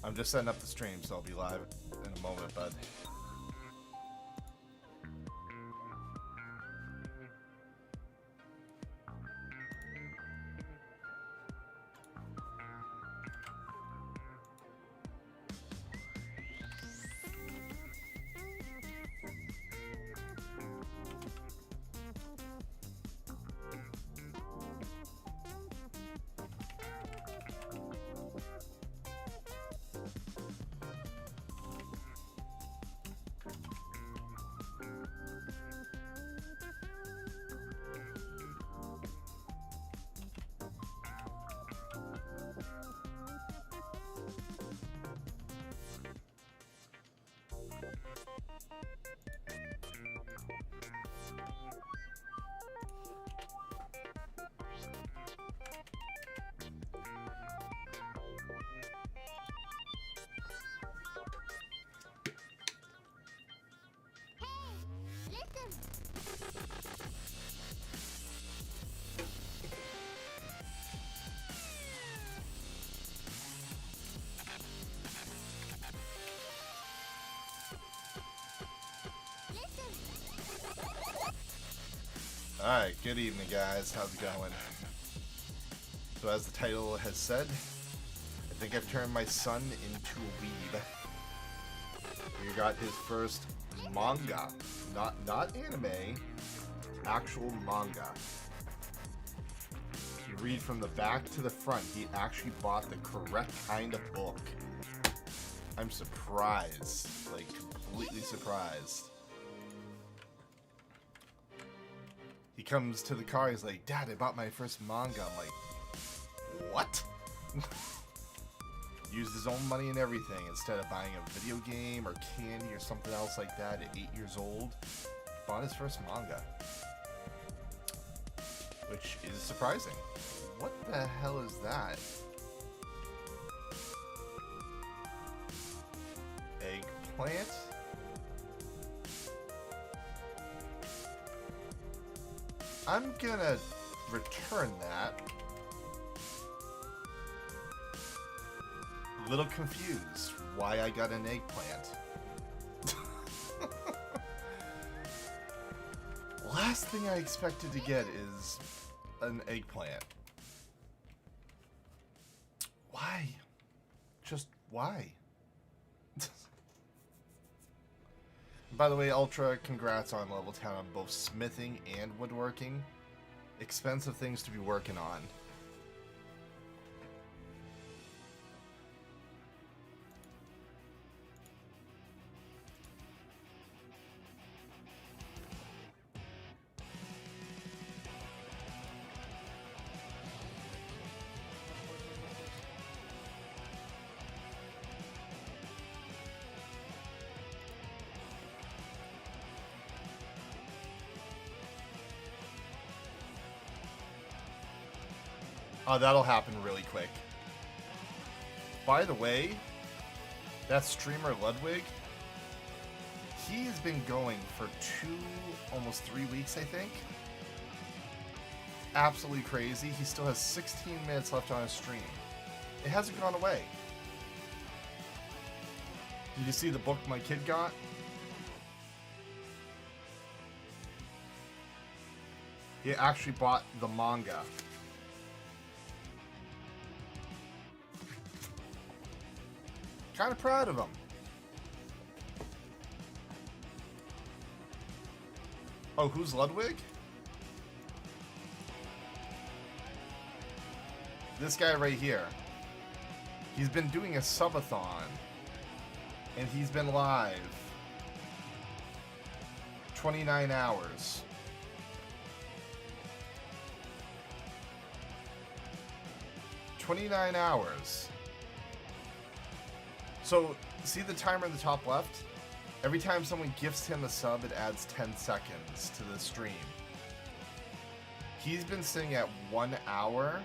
I'm just setting up the stream, so I'll be live in a moment, bud. Alright, good evening guys, how's it going? So as the title has said, I think I've turned my son into a weeb. We got his first manga, not anime, actual manga. If you read from the back to the front, he actually bought the correct kind of book. I'm surprised, like completely surprised. He comes to the car, he's like, Dad, I bought my first manga. I'm like, what? Used his own money and everything instead of buying a video game or candy or something else like that at 8 years old. Bought his first manga. Which is surprising. What the hell is that? Eggplant? I'm gonna return that. A little confused why I got an eggplant. Last thing I expected to get is an eggplant. Why? Just why? By the way, Ultra, congrats on level 10 on both smithing and woodworking. Expensive things to be working on. Oh, that'll happen really quick. By the way, that streamer Ludwig, he has been going for almost 3 weeks, I think. Absolutely crazy. He still has 16 minutes left on his stream. It hasn't gone away. Did you see the book my kid got? He actually bought the manga. Kind of proud of him. Oh, who's Ludwig? This guy right here. He's been doing a subathon. And he's been live 29 hours. $29 hours. So, see the timer in the top left? Every time someone gifts him a sub, it adds 10 seconds to the stream. He's been sitting at 1 hour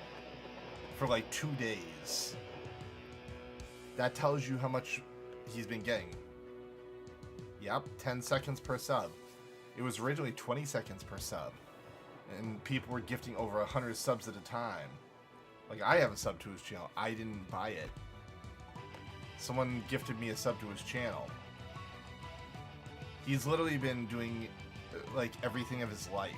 for like 2 days. That tells you how much he's been getting. Yep, 10 seconds per sub. It was originally 20 seconds per sub. And people were gifting over 100 subs at a time. Like, I have a sub to his channel. I didn't buy it. Someone gifted me a sub to his channel. He's literally been doing like everything of his life.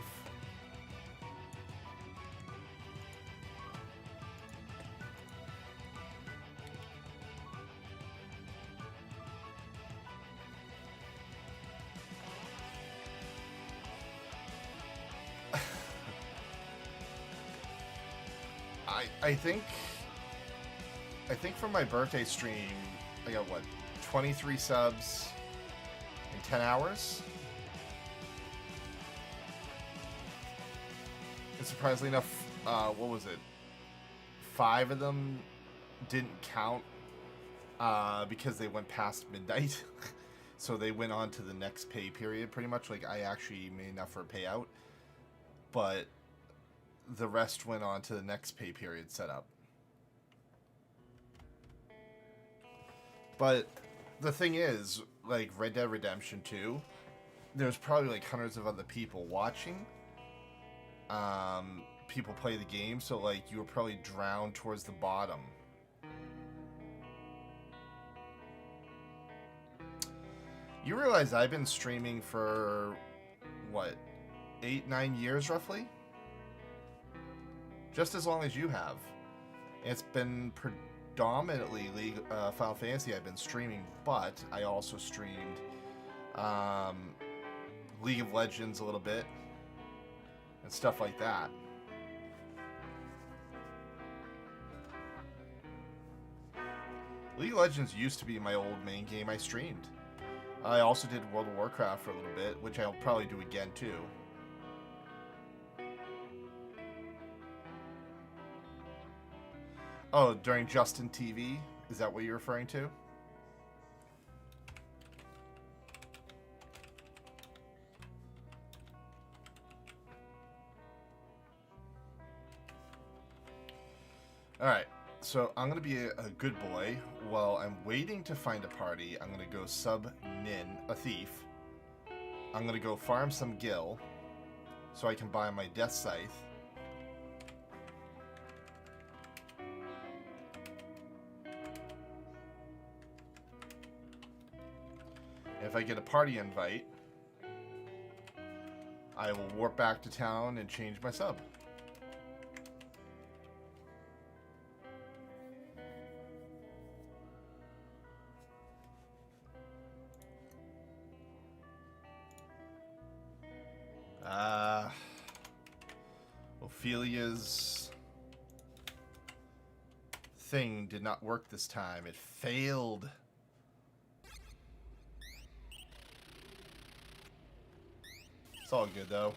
I think for my birthday stream, I got what, 23 subs in 10 hours? And surprisingly enough, what was it? 5 of them didn't count because they went past midnight. So they went on to the next pay period, pretty much. Like, I actually made enough for a payout. But the rest went on to the next pay period setup. But the thing is, like Red Dead Redemption 2, there's probably like hundreds of other people watching. People play the game, so like you were probably drowned towards the bottom. You realize I've been streaming for, what, 8-9 years roughly? Just as long as you have. It's been predominantly Final Fantasy I've been streaming, but I also streamed League of Legends a little bit and stuff like that. League of Legends used to be my old main game I streamed. I also did World of Warcraft for a little bit, which I'll probably do again too. Oh, during Justin TV? Is that what you're referring to? Alright, so I'm going to be a good boy. While I'm waiting to find a party, I'm going to go sub Nin, a thief. I'm going to go farm some gil so I can buy my death scythe. If I get a party invite, I will warp back to town and change my sub. Ophelia's thing did not work this time. It failed. It's all good, though.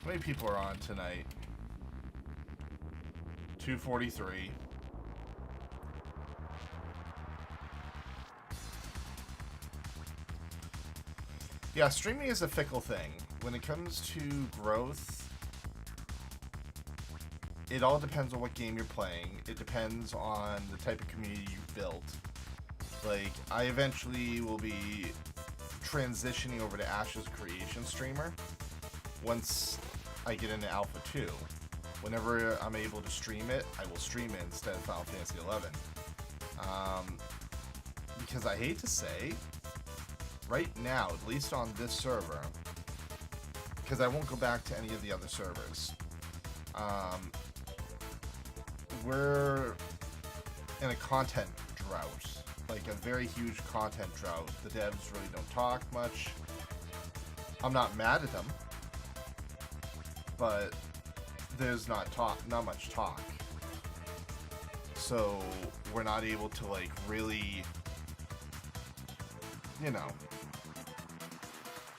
How many people are on tonight? 243. Yeah, streaming is a fickle thing. When it comes to growth, it all depends on what game you're playing. It depends on the type of community you've built. Like, I eventually will be transitioning over to Ash's creation streamer once I get into Alpha 2. Whenever I'm able to stream it, I will stream it instead of Final Fantasy 11. Because I hate to say, right now, at least on this server, because I won't go back to any of the other servers, we're in a content drought, like a very huge content drought. The devs really don't talk much. I'm not mad at them, but there's not much talk. So we're not able to like really, you know,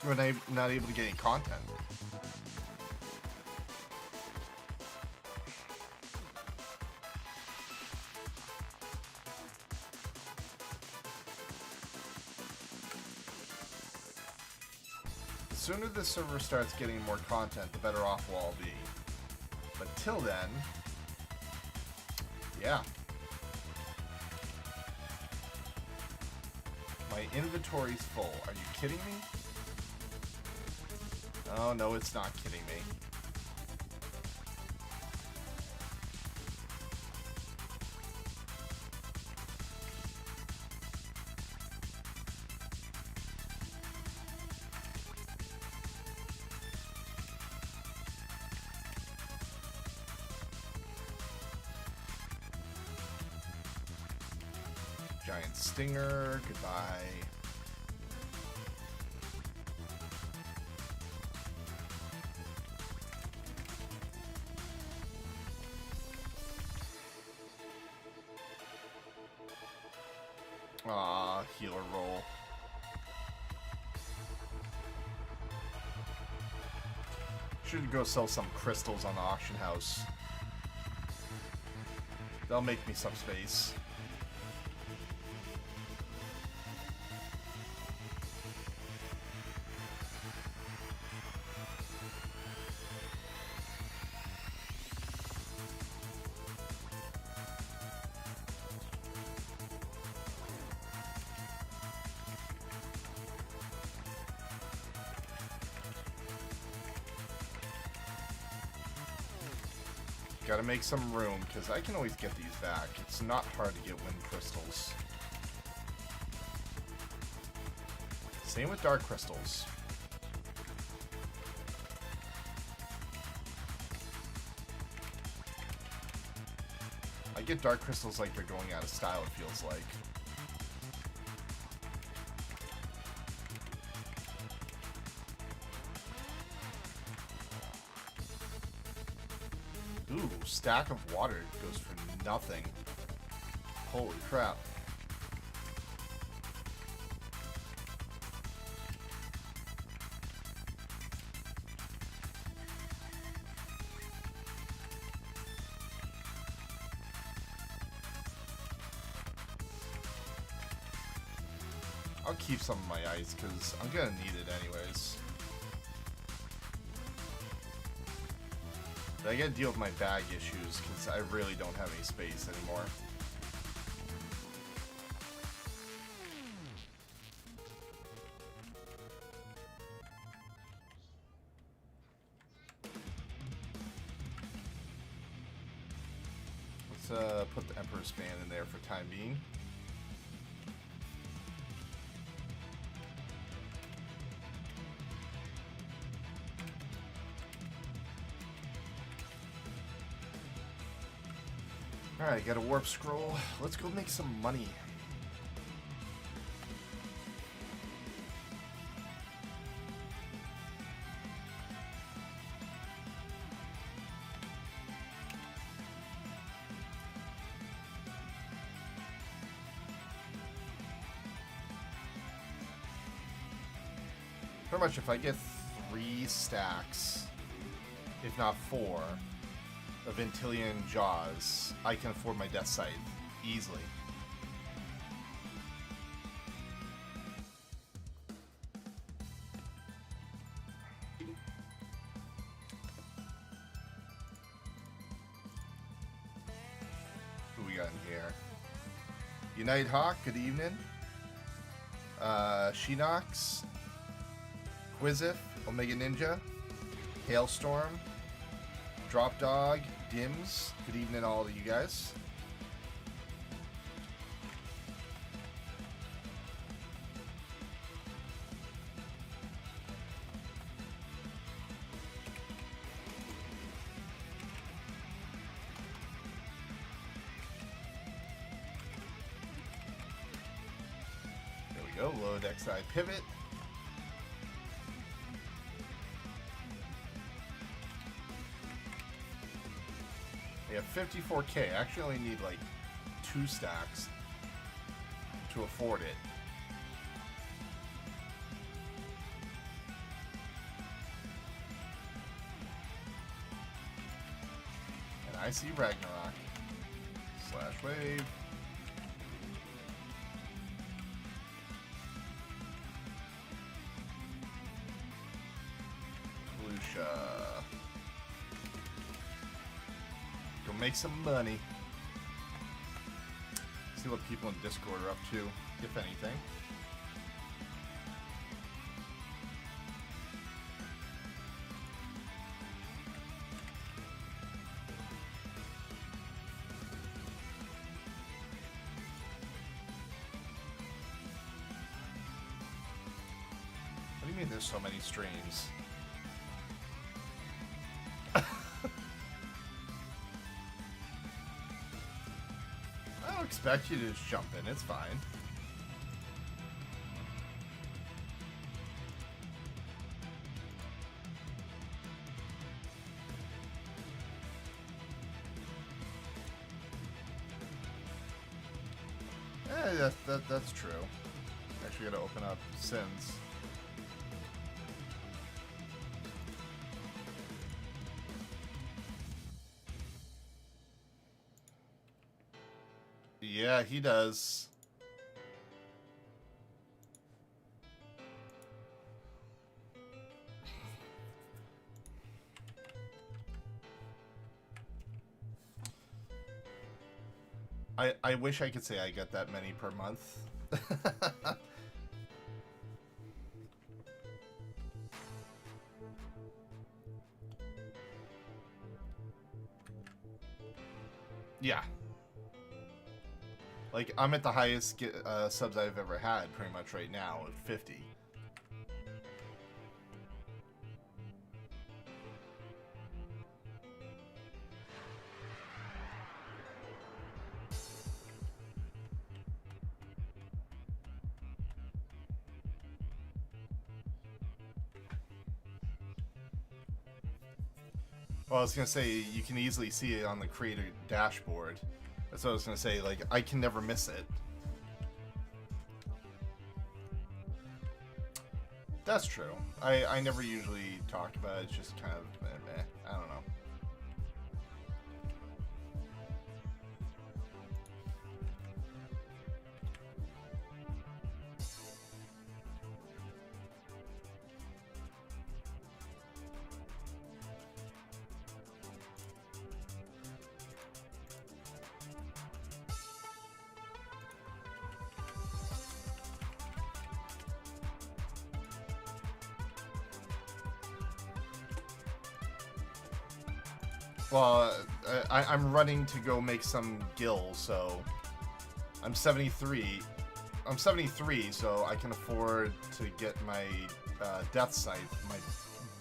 we're not able to get any content. The sooner this server starts getting more content, the better off we'll all be. But till then, yeah. My inventory's full. Are you kidding me? Oh, no, it's not kidding me. Giant stinger. Goodbye. Aw, healer roll. Should go sell some crystals on the auction house. They'll make me some space. Gotta make some room, because I can always get these back. It's not hard to get wind crystals. Same with dark crystals. I get dark crystals like they're going out of style, it feels like. Ooh, stack of water goes for nothing. Holy crap. I'll keep some of my ice because I'm gonna need it anyways. I gotta deal with my bag issues because I really don't have any space anymore. Let's put the Emperor's Fan in there for time being. Alright, got a warp scroll. Let's go make some money. Pretty much if I get 3 stacks, if not 4, of Antillian Jaws, I can afford my Death Scythe easily. Who we got in here? Unite Hawk, good evening. Sheenox, Quizif, Omega Ninja, Hailstorm, Drop Dog, Dims, good evening all of you guys. There we go, low XI pivot. Yeah, 54k. I actually only need like 2 stacks to afford it. And I see Ragnarok. Slash wave. Lucia. Make some money. See what people in Discord are up to, if anything. What do you mean there's so many streams? expect you to just jump in. It's fine. That's true. Actually, gotta open up Sins. Yeah, he does. I wish I could say I get that many per month. Yeah. Like, I'm at the highest subs I've ever had, pretty much right now, at 50. Well, I was gonna say, you can easily see it on the creator dashboard. That's what I was gonna say, like, I can never miss it. That's true. I never usually talk about it, it's just kind of, I don't know. Well, I'm running to go make some gills, so I'm 73. I'm 73, so I can afford to get my Death Scythe, my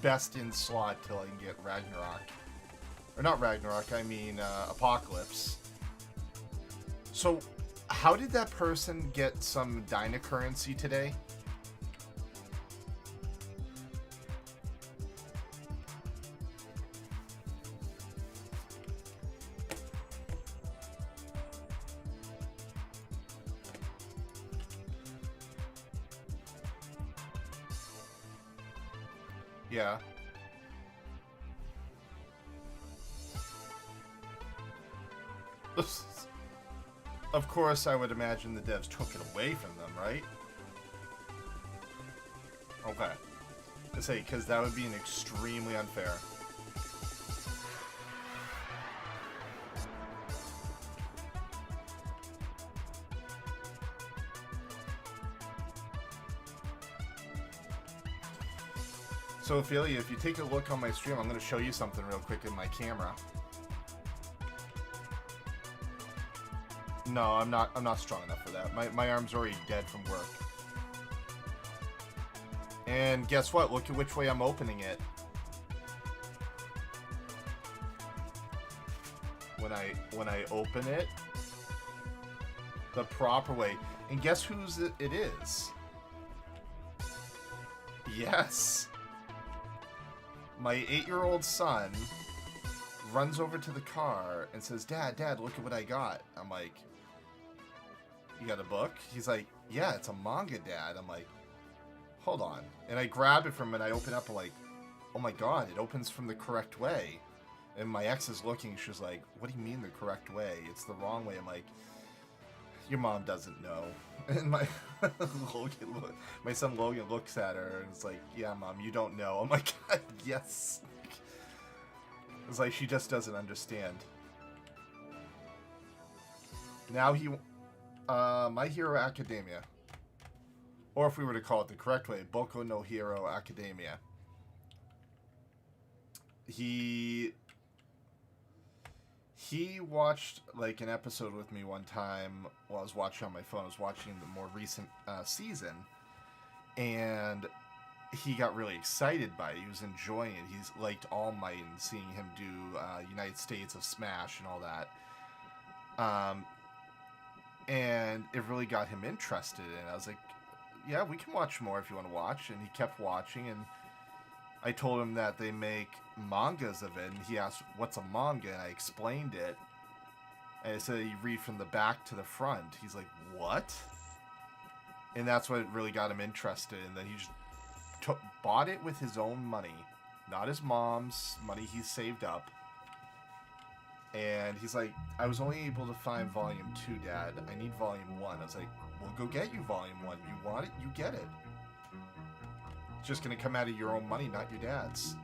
best in slot till I can get Ragnarok. Or not Ragnarok, I mean Apocalypse. So, how did that person get some Dyna currency today? Yeah. Of course, I would imagine the devs took it away from them, right? Okay. I say, because that would be an extremely unfair. So, Ophelia, if you take a look on my stream, I'm going to show you something real quick in my camera. No, I'm not strong enough for that. My arm's already dead from work. And guess what? Look at which way I'm opening it. When I open it the proper way. And guess whose it is? Yes. My 8-year-old son runs over to the car and says, Dad, look at what I got. I'm like, you got a book? He's like, yeah, it's a manga, Dad. I'm like, hold on. And I grab it from him and I open up, I'm like, oh my God, it opens from the correct way. And my ex is looking, she's like, what do you mean the correct way? It's the wrong way. I'm like, your mom doesn't know. And my my son Logan looks at her and it's like, yeah, Mom, you don't know. I'm like, yes. It's like she just doesn't understand. Now he, My Hero Academia, or if we were to call it the correct way, Boku no Hero Academia. He watched like an episode with me one time while I was watching on my phone. I was watching the more recent season, and he got really excited by it. He was enjoying it. He's liked All Might and seeing him do United States of Smash and all that. And it really got him interested. And I was like, yeah, we can watch more if you want to watch. And he kept watching. And I told him that they make mangas of it. And he asked, what's a manga? And I explained it. And I said, you read from the back to the front. He's like, what? And that's what really got him interested. And then he just bought it with his own money. Not his mom's money he saved up. And he's like, I was only able to find volume 2, Dad. I need volume 1. I was like, well, go get you volume 1. You want it? You get it. It's just going to come out of your own money, not your dad's.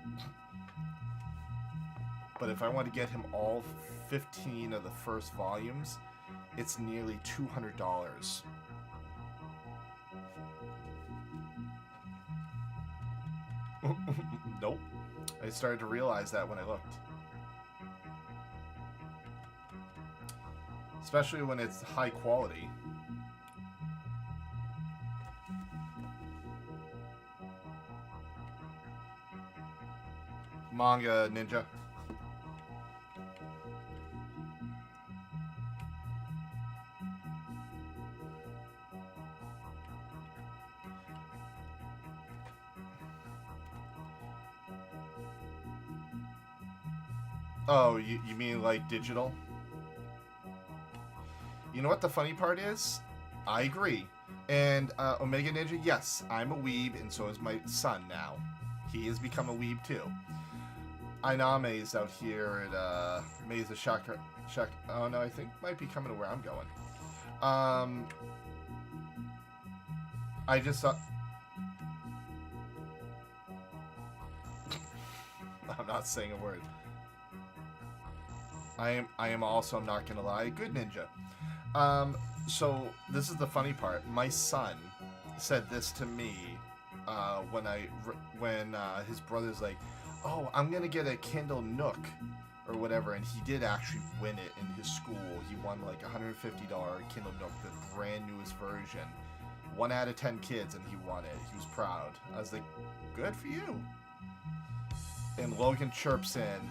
But if I want to get him all 15 of the first volumes, it's nearly $200. Nope. I started to realize that when I looked. Especially when it's high quality. Manga Ninja. Oh, you mean like digital? You know what the funny part is? I agree. And Omega Ninja, yes, I'm a weeb, and so is my son now. He has become a weeb too. Ainame is out here at Mesa Shaka. Oh no, I think might be coming to where I'm going. I just thought. I'm not saying a word. I am also, I'm not gonna lie, a good ninja. So this is the funny part. My son said this to me when his brother's like, oh, I'm gonna get a Kindle Nook or whatever, and he did actually win it in his school. He won like $150 Kindle Nook, the brand newest version. 1 out of 10 kids, and he won it. He was proud. I was like, good for you. And Logan chirps in,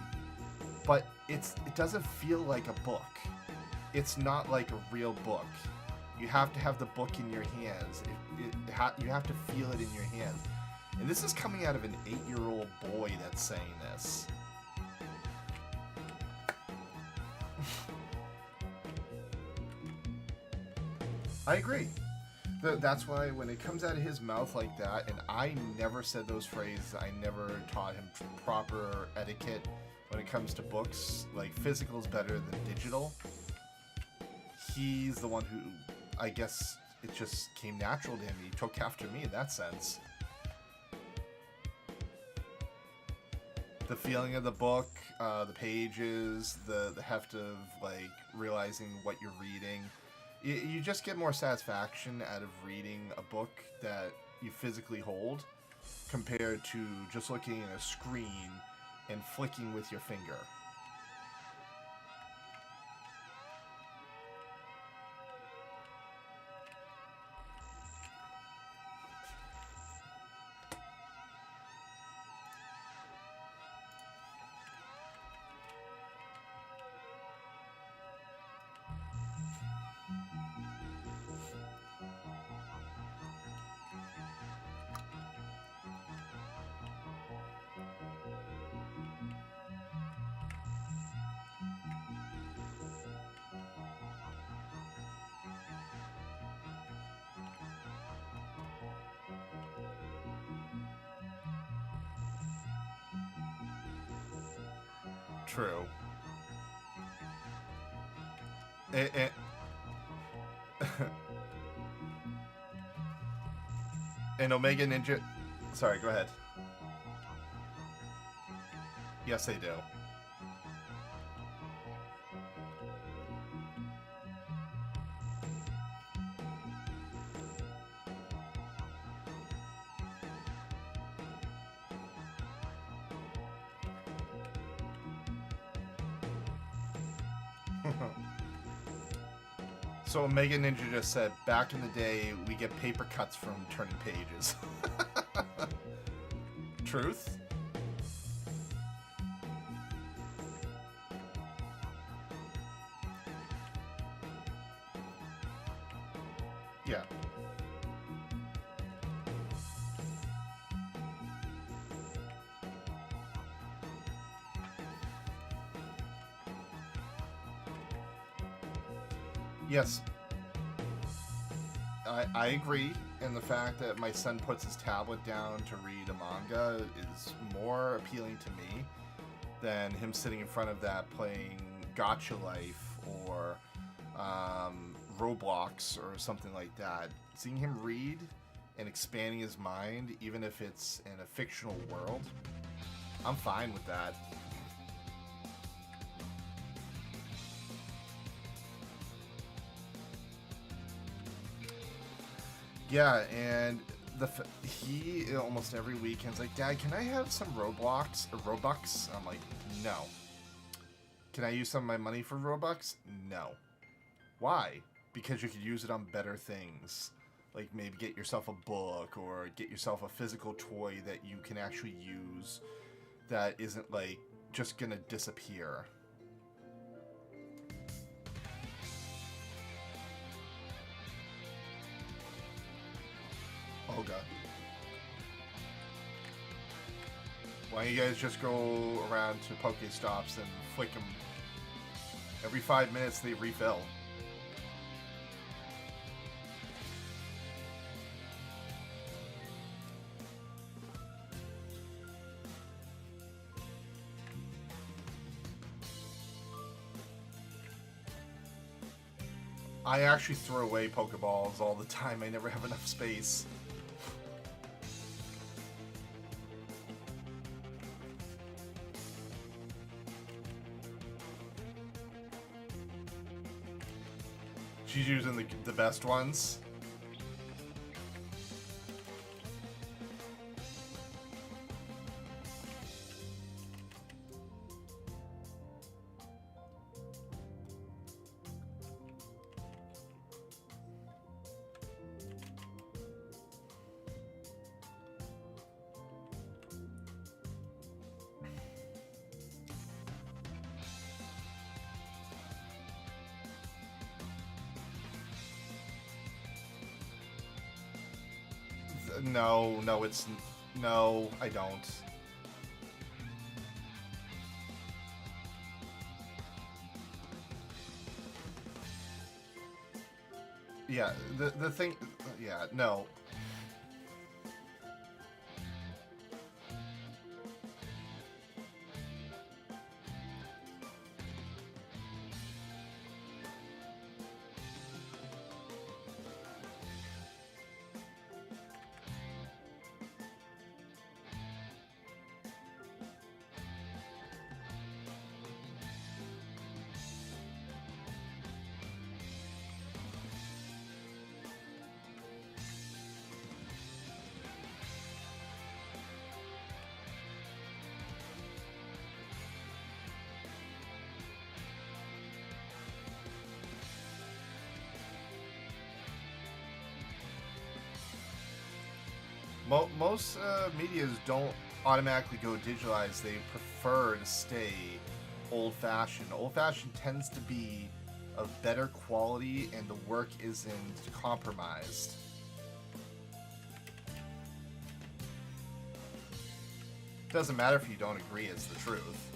but it doesn't feel like a book. It's not like a real book. You have to have the book in your hands. You have to feel it in your hands. And this is coming out of an 8-year-old boy that's saying this. I agree. That's why when it comes out of his mouth like that, and I never said those phrases, I never taught him proper etiquette when it comes to books. Like, physical is better than digital. He's the one who, I guess, it just came natural to him. He took after me in that sense. The feeling of the book, the pages, the heft of, like, realizing what you're reading. You just get more satisfaction out of reading a book that you physically hold compared to just looking at a screen and flicking with your finger. True. And Omega Ninja... Sorry, go ahead. Yes, they do. So Omega Ninja just said, back in the day, we get paper cuts from turning pages. Truth? Yeah. Yes, I agree. And the fact that my son puts his tablet down to read a manga is more appealing to me than him sitting in front of that playing Gotcha Life or Roblox or something like that. Seeing him read and expanding his mind, even if it's in a fictional world, I'm fine with that. Yeah, and he almost every weekend's like, Dad, can I have some Roblox or Robux? I'm like, no. Can I use some of my money for Robux? No. Why? Because you could use it on better things. Like maybe get yourself a book or get yourself a physical toy that you can actually use that isn't like just gonna disappear. Oh god. Why don't you guys just go around to Pokestops and flick them? Every 5 minutes they refill. I actually throw away Pokeballs all the time. I never have enough space. She's using the best ones. No, no, it's... No, I don't. Yeah, the thing... Yeah, no. Most medias don't automatically go digitalized. They prefer to stay old-fashioned. Old-fashioned tends to be of better quality and the work isn't compromised. Doesn't matter if you don't agree, it's the truth.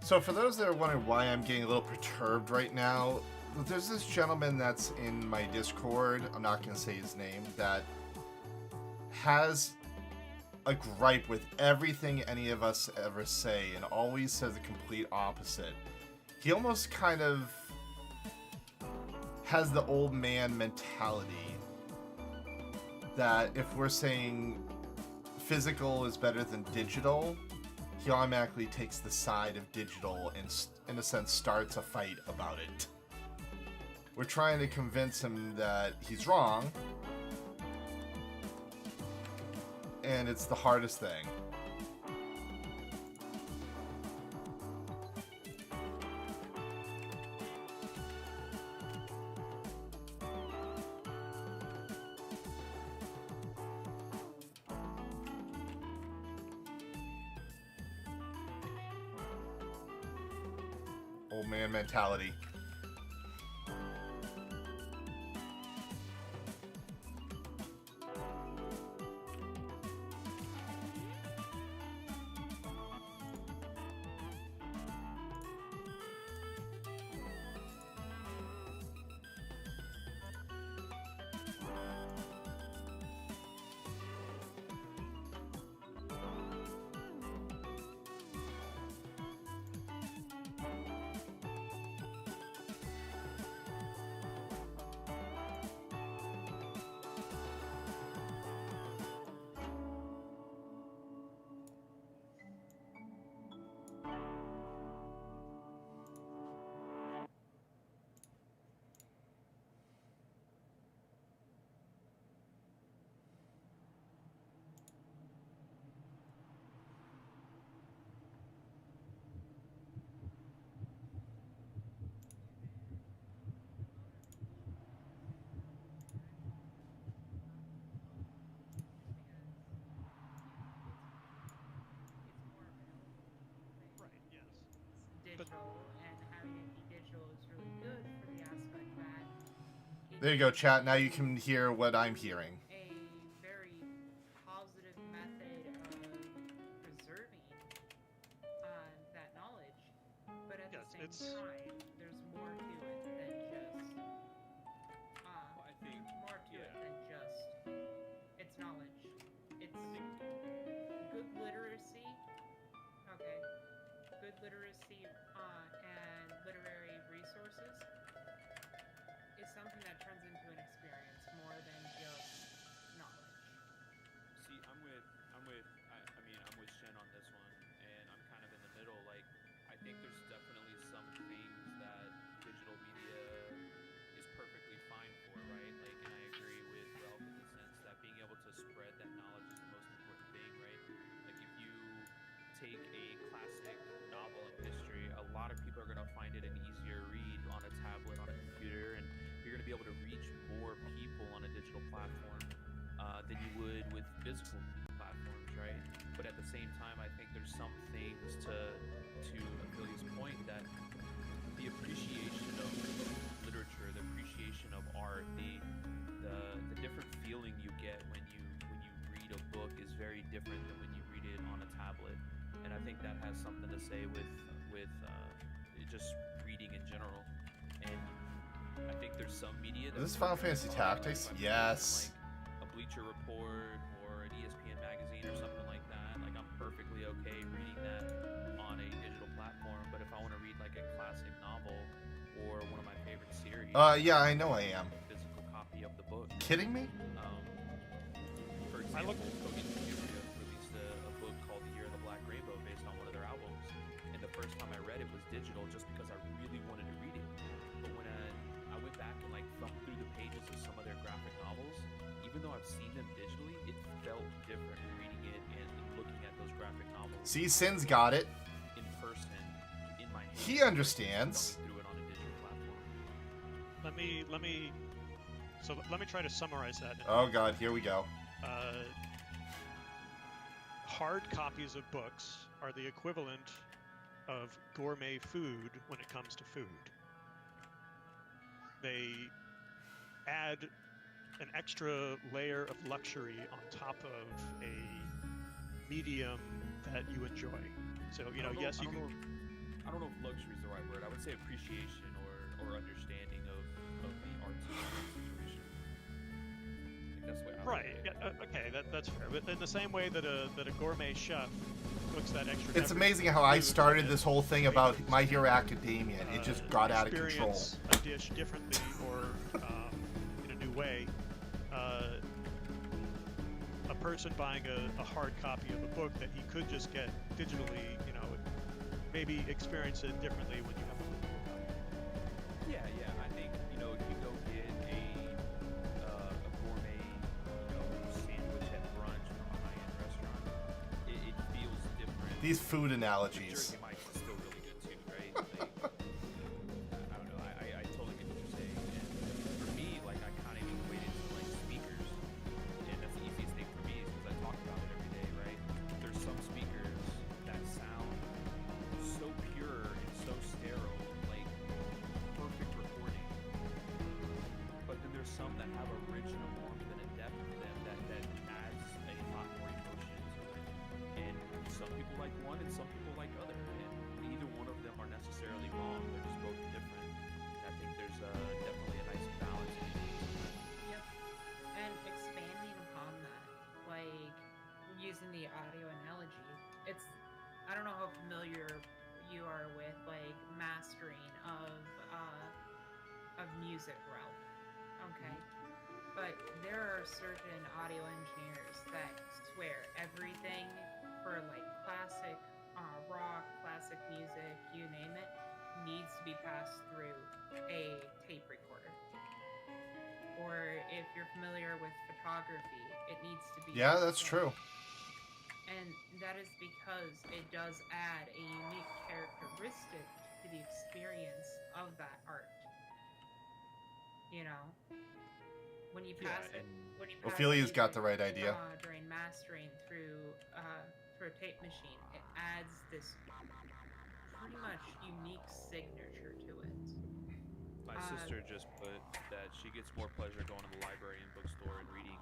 So for those that are wondering why I'm getting a little perturbed right now, there's this gentleman that's in my Discord, I'm not going to say his name, that has a gripe with everything any of us ever say and always says the complete opposite. He almost kind of has the old man mentality that if we're saying physical is better than digital, he automatically takes the side of digital and, in a sense, starts a fight about it. We're trying to convince him that he's wrong, and it's the hardest thing. Old man mentality. Digital, and having it be digital is really good for the aspect that There you go, chat. Now you can hear what I'm hearing. a very positive method of preserving that knowledge, but at the same time, there's more to it than just I think more to it than just it's knowledge. It's good literacy. Okay, good literacy and literary resources is something that turns into an experience more than just knowledge. See, I'm with I'm with Shen on this one, and I'm kind of in the middle. Like, I think there's definitely some things that digital media is perfectly fine for, right? Like, and I agree with Ralph in the sense that being able to spread that knowledge is the most important thing, right? Like, if you take a classic novel of history, a lot of people are going to find it an easier read on a tablet, on a computer, and you're going to be able to reach more people on a digital platform than you would with physical platforms, right? But at the same time, I think there's some things to Amelia's point that the appreciation of literature, the appreciation of art, the different feeling you get when you read a book is very different than when you read it on a tablet, and I think that has something to say with just reading in general. And I think there's some media. Is this Final Fantasy Tactics? Yes. Like a Bleacher Report or an ESPN magazine or something like that. Like, I'm perfectly okay reading that on a digital platform. But if I want to read like a classic novel or one of my favorite series, yeah, I know I am. Physical copy of the book. Kidding me? For example, Kogi released a book called The Year of the Black Rainbow based on one of their albums. And the first time I read it was digital just because I really wanted to read it. But when I went back and like thumbed through the pages of some of their graphic novels, even though I've seen them digitally, it felt different reading it and looking at those graphic novels. See, Sin's got it. In person, in my hand. He understands. Through it on a digital platform. Let me try to summarize that. Oh God, here we go. Hard copies of books are the equivalent of gourmet food when it comes to food. They add an extra layer of luxury on top of a medium that you enjoy. So, yes, you can... I don't know if luxury is the right word. I would say appreciation or understanding of the artistic situation. I think that's the way I would Right. put it. Yeah, okay, that's fair. But in the same way that a gourmet chef cooks that extra. It's effort amazing into how I food started to this whole thing make about it, My Hero Academia, and it just got out of control. experience a dish differently or in a new way. A person buying a hard copy of a book that he could just get digitally, maybe experience it differently when you have a physical copy. Yeah. I think if you go get a gourmet sandwich at brunch from a high-end restaurant, it feels different. These food The analogies. jerky mics is still really good too, right? Like, I don't know. I totally get what you're saying. And for me, like I kind of equate it to like speakers, and that's the easiest thing for me because I talk about it every day, right? There's some speakers that sound so pure and so sterile, like perfect recording. But then there's some that have a original warmth and a depth to them that adds a lot more emotion to it. And some people like one and some people like other. And neither one of them are necessarily wrong. They're just both different. And I think there's definitely a nice balance in it. Yep. And expanding upon that, like using the audio analogy, I don't know how familiar you are with like mastering of music, Ralph. Okay. But there are certain audio engineers that swear everything for like classic rock, classic music, you name it, needs to be passed through a tape recorder. Or if you're familiar with photography, it needs to be. Yeah, that's true. And that is because it does add a unique characteristic to the experience of that art. When you pass Yeah, it, and when you pass Ophelia's got the music, right idea. during mastering through a tape machine, it adds this pretty much unique signature to it. my sister just put that she gets more pleasure going to the library and bookstore and reading,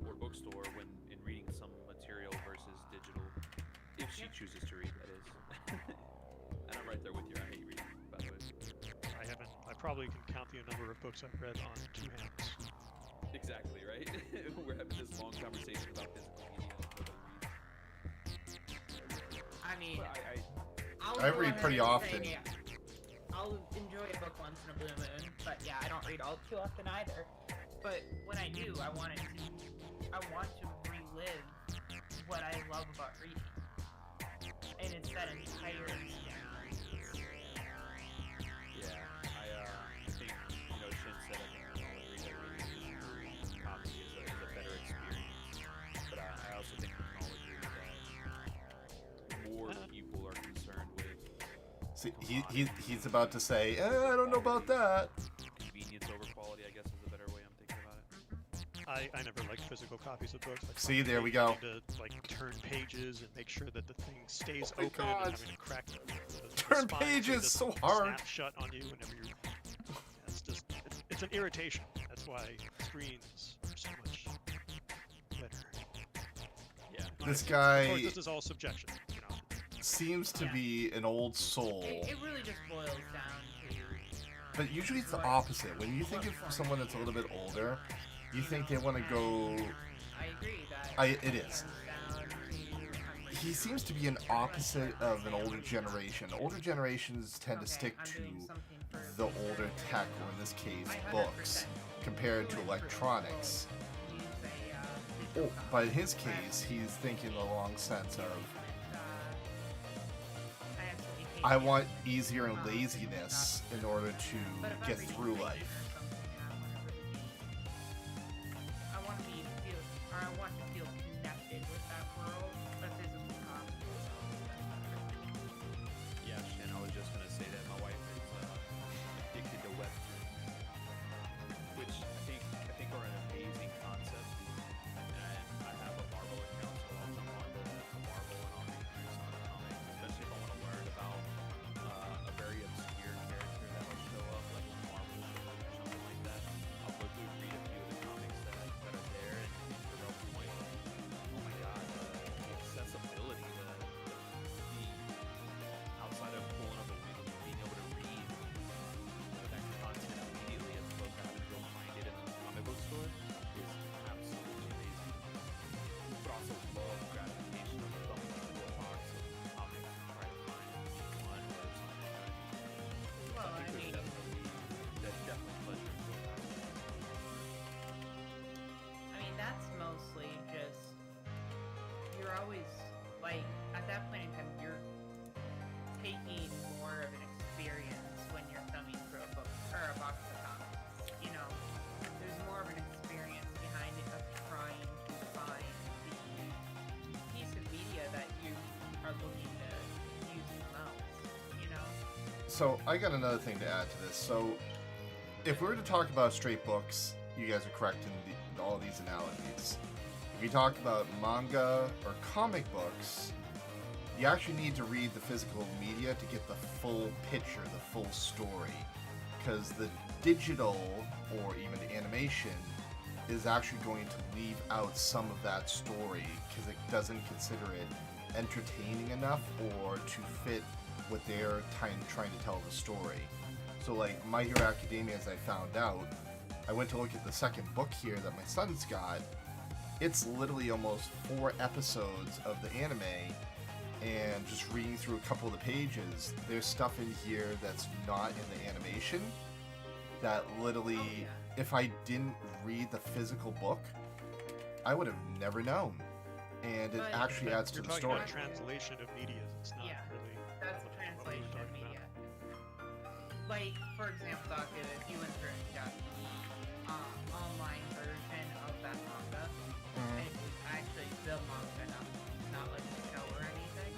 or bookstore when in reading some material versus digital, if she chooses to read, that is. And I'm right there with you. I hate reading, by the way. I probably can count the number of books I've read on 2 hands. Exactly, right? We're having this long conversation about physical media and nobody reads. I mean, But I read pretty often. I'll enjoy a book once in a blue moon, but yeah, I don't read all too often either. But when I do, I want to relive what I love about reading, and it's that entire experience. Yeah, I think, Shin said I think technology copy is a better experience. But I also think we can all agree that more people are concerned with See, he's about to say, I don't know about that. convenience over quality, I guess is a better way I'm thinking about it. I never liked physical copies of books. I See, find there we having go. To turn pages and make sure that the thing stays Oh my open God. and having to crack the Turn spine pages doesn't so hard. Snap shut on you whenever you're. It's just it's an irritation. That's why screens are so much better. Yeah. This Of guy course, this is all subjection. seems to be an old soul. It really just boils down to. But usually it's the opposite. When you think of someone that's a little bit older, you think they want to go... I agree that. It is. He seems to be an opposite of an older generation. Older generations tend to stick to the older tech, or in this case, books, compared to electronics. Oh, but in his case, he's thinking the long sense of, I want easier and laziness in order to get through life. I want to feel connected with that world, but physical copy. Yeah, Shin, I was just gonna say that my wife is addicted to webtoons, which I think are an amazing concept. And I have a Marvel account, so I'll jump on to Marvel and I'll read through some of the comics, especially if I want to learn about a very obscure character that will show up, like in Marvel or So I got another thing to add to this. So if we were to talk about straight books, you guys are correct in all these analogies. If we talk about manga or comic books, you actually need to read the physical media to get the full picture, the full story. Because the digital or even animation is actually going to leave out some of that story because it doesn't consider it entertaining enough or to fit what they're trying to tell the story. So like My Hero Academia, as I found out, I went to look at the second book here that my son's got. It's literally almost 4 episodes of the anime, and just reading through a couple of the pages, there's stuff in here that's not in the animation that literally, if I didn't read the physical book, I would have never known. And it But- actually adds to You're the talking story. about translation of media. It's not Yeah, really. That's what we're translation of talking media. Like, for example, Doc, if you went through and got the online version of that manga, and it was actually the manga, not like the show or anything,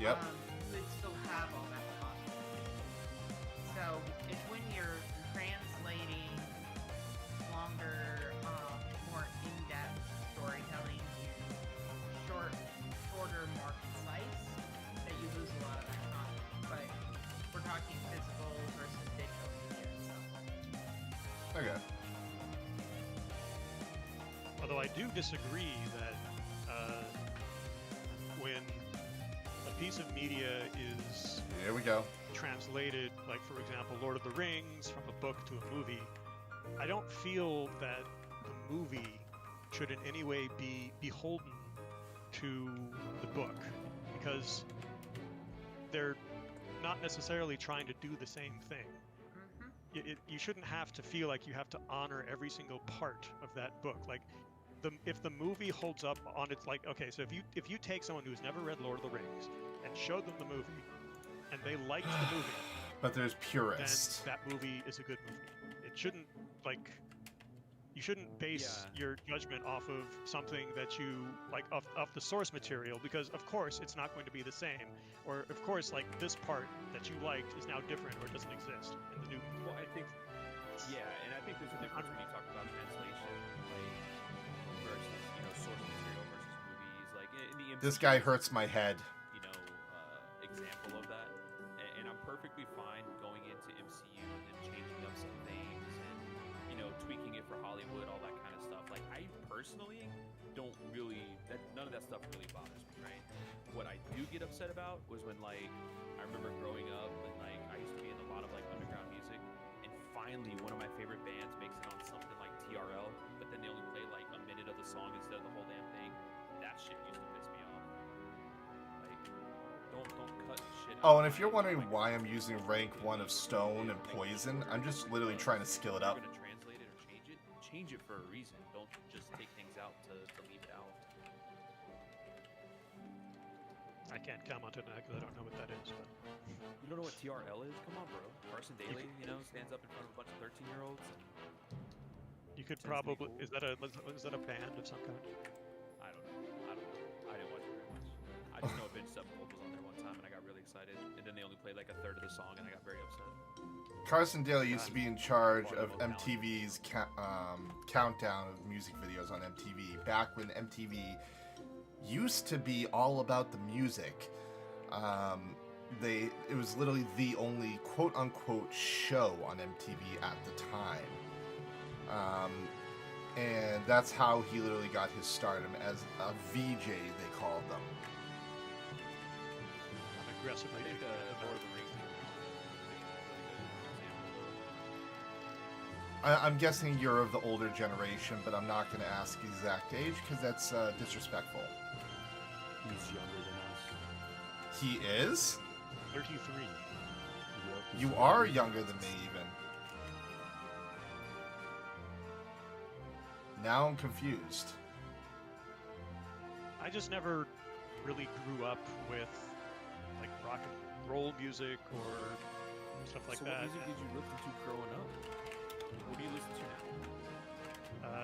Yep. you'd still have all that content. So, it's when you're translating longer, more in-depth storytelling to shorter, more concise, that you lose a lot of that content. But we're talking physical versus digital media and stuff. Okay. Although I do disagree that when a piece of media is Here we go. translated, like for example, Lord of the Rings from a book to a movie, I don't feel that the movie should in any way be beholden to the book, because they're not necessarily trying to do the same thing. Mm-hmm. You shouldn't have to feel like you have to honor every single part of that book. Like, if the movie holds up on its, like, okay, so if you take someone who's never read Lord of the Rings and showed them the movie, and they liked the movie, But there's then purists. that movie is a good movie. It shouldn't, like, you shouldn't base your judgment off of something that you like off the source material, because of course it's not going to be the same, or of course like this part that you liked is now different or doesn't exist in the new movie. Well, I think, and I think there's a difference when you talk about translation, like versus source material versus movies. Like in the MCU, This guy hurts my head. Example of that, and I'm perfectly fine going into MCU and then changing up some things and tweaking it for Hollywood, all that kind of stuff. Like I personally don't really none of that stuff really bothers me, right? What I do get upset about was when like I remember growing up and like I used to be in a lot of like underground music, and finally one of my favorite bands makes it on something like TRL, but then they only play like a minute of the song instead of the whole damn thing. That shit used to piss me off. Like don't cut shit out. Oh, and if you're wondering why I'm using rank 1 of Stone and Poison, I'm just literally trying to skill it up. If you're gonna translate it or change it for a reason. Don't just take things out to leave it out. I can't comment on that because I don't know what that is. But You don't know what TRL is? Come on, bro. Carson Daly, stands up in front of a bunch of 13-year-olds. you could Sounds pretty probably cool. is that a band of some kind? I don't know. I didn't watch it very much. I just know Avenged Sevenfold was on there one time, and I got really excited. And then they only played like a third of the song, and I got very upset. Carson Daly used to be in charge of MTV's countdown of music videos on MTV, back when MTV used to be all about the music. It was literally the only quote-unquote show on MTV at the time. And that's how he literally got his stardom, as a VJ, they called them. I'm aggressively I think ignorant Lord about of the Rings. I'm guessing you're of the older generation, but I'm not going to ask the exact age because that's disrespectful. He's younger than us. He is? 33. Yep, You he's are younger younger than me, even. Now I'm confused. I just never really grew up with like rock and roll music or stuff like So that. what music did you listen to growing up? What do you listen to now?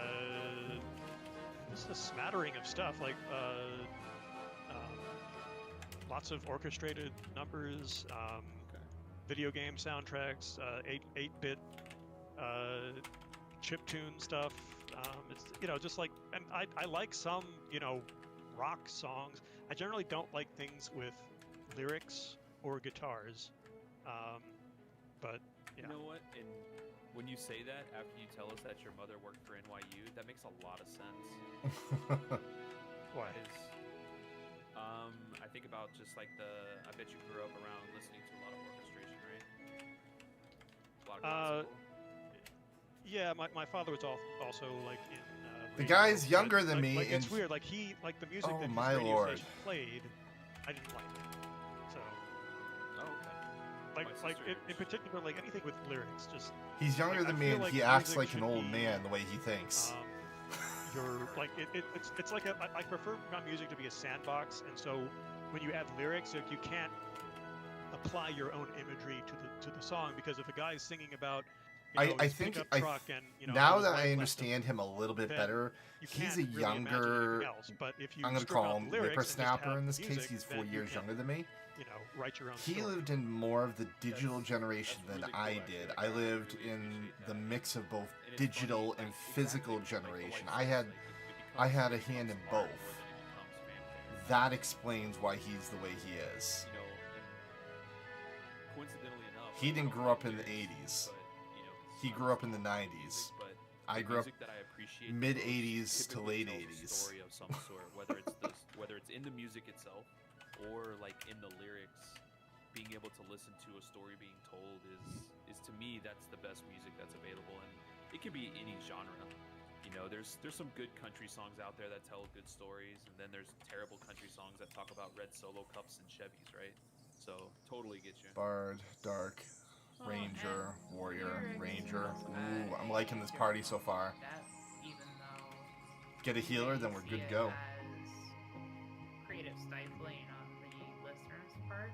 Just a smattering of stuff, like lots of orchestrated numbers, Okay. video game soundtracks, 8-bit chiptune stuff. It's just like, and I like some rock songs. I generally don't like things with lyrics or guitars, but yeah. You know what? And when you say that, after you tell us that your mother worked for NYU, that makes a lot of sense. Why? I think about just like I bet you grew up around listening to a lot of orchestration, right? A lot of classical. Yeah, my father was also like in. The radio, guy's but, younger than me. It's and weird. Like the music Oh, that his my radio lord. station played, I didn't like it. So Oh, okay. like in particular, like anything with lyrics, just He's younger like, than I me, feel and like he acts music like an should old be, man the way he thinks. You're like it's like I prefer my music to be a sandbox, and so when you add lyrics, like, you can't apply your own imagery to the song, because if a guy's singing about I his think pickup truck and now how his that wife I left him, understand him a little bit then better, you he's can't a really imagine younger. anything else. But if you I'm gonna strip call out him the lyrics and just whippersnapper have in the this case. music, He's then 4 you years can, younger than me. write your own He story. lived in more of the digital That's- generation that's than really cool, I actually. did. Like, I I lived really in appreciate the that. mix of both And it's digital funny, and like, physical exactly, like the generation. white I had stuff, like, it I had a becomes hand in art both. more than it becomes fanfare. That explains why he's the way he is. You know, and coincidentally enough, He I didn't don't grow like up in the lyrics, 80s. but, you know, 'cause He I grew listen up in the to 90s. music, but I the grew up music that I appreciate the mid most 80s to typically late tells a 80s. story of some sort, whether it's in the music itself or like in the lyrics. Being able to listen to a story being told is to me, that's the best music that's available, and it can be any genre. You know, there's some good country songs out there that tell good stories, and then there's terrible country songs that talk about red Solo cups and Chevys, right? So totally get you. Bard, Dark, Well, Ranger, and Warrior, lyrics Ranger. also Ooh, add I'm a liking this different party so far. depth, even though Get a you healer, may then we're see good to it go. as creative stifling on the listener's part.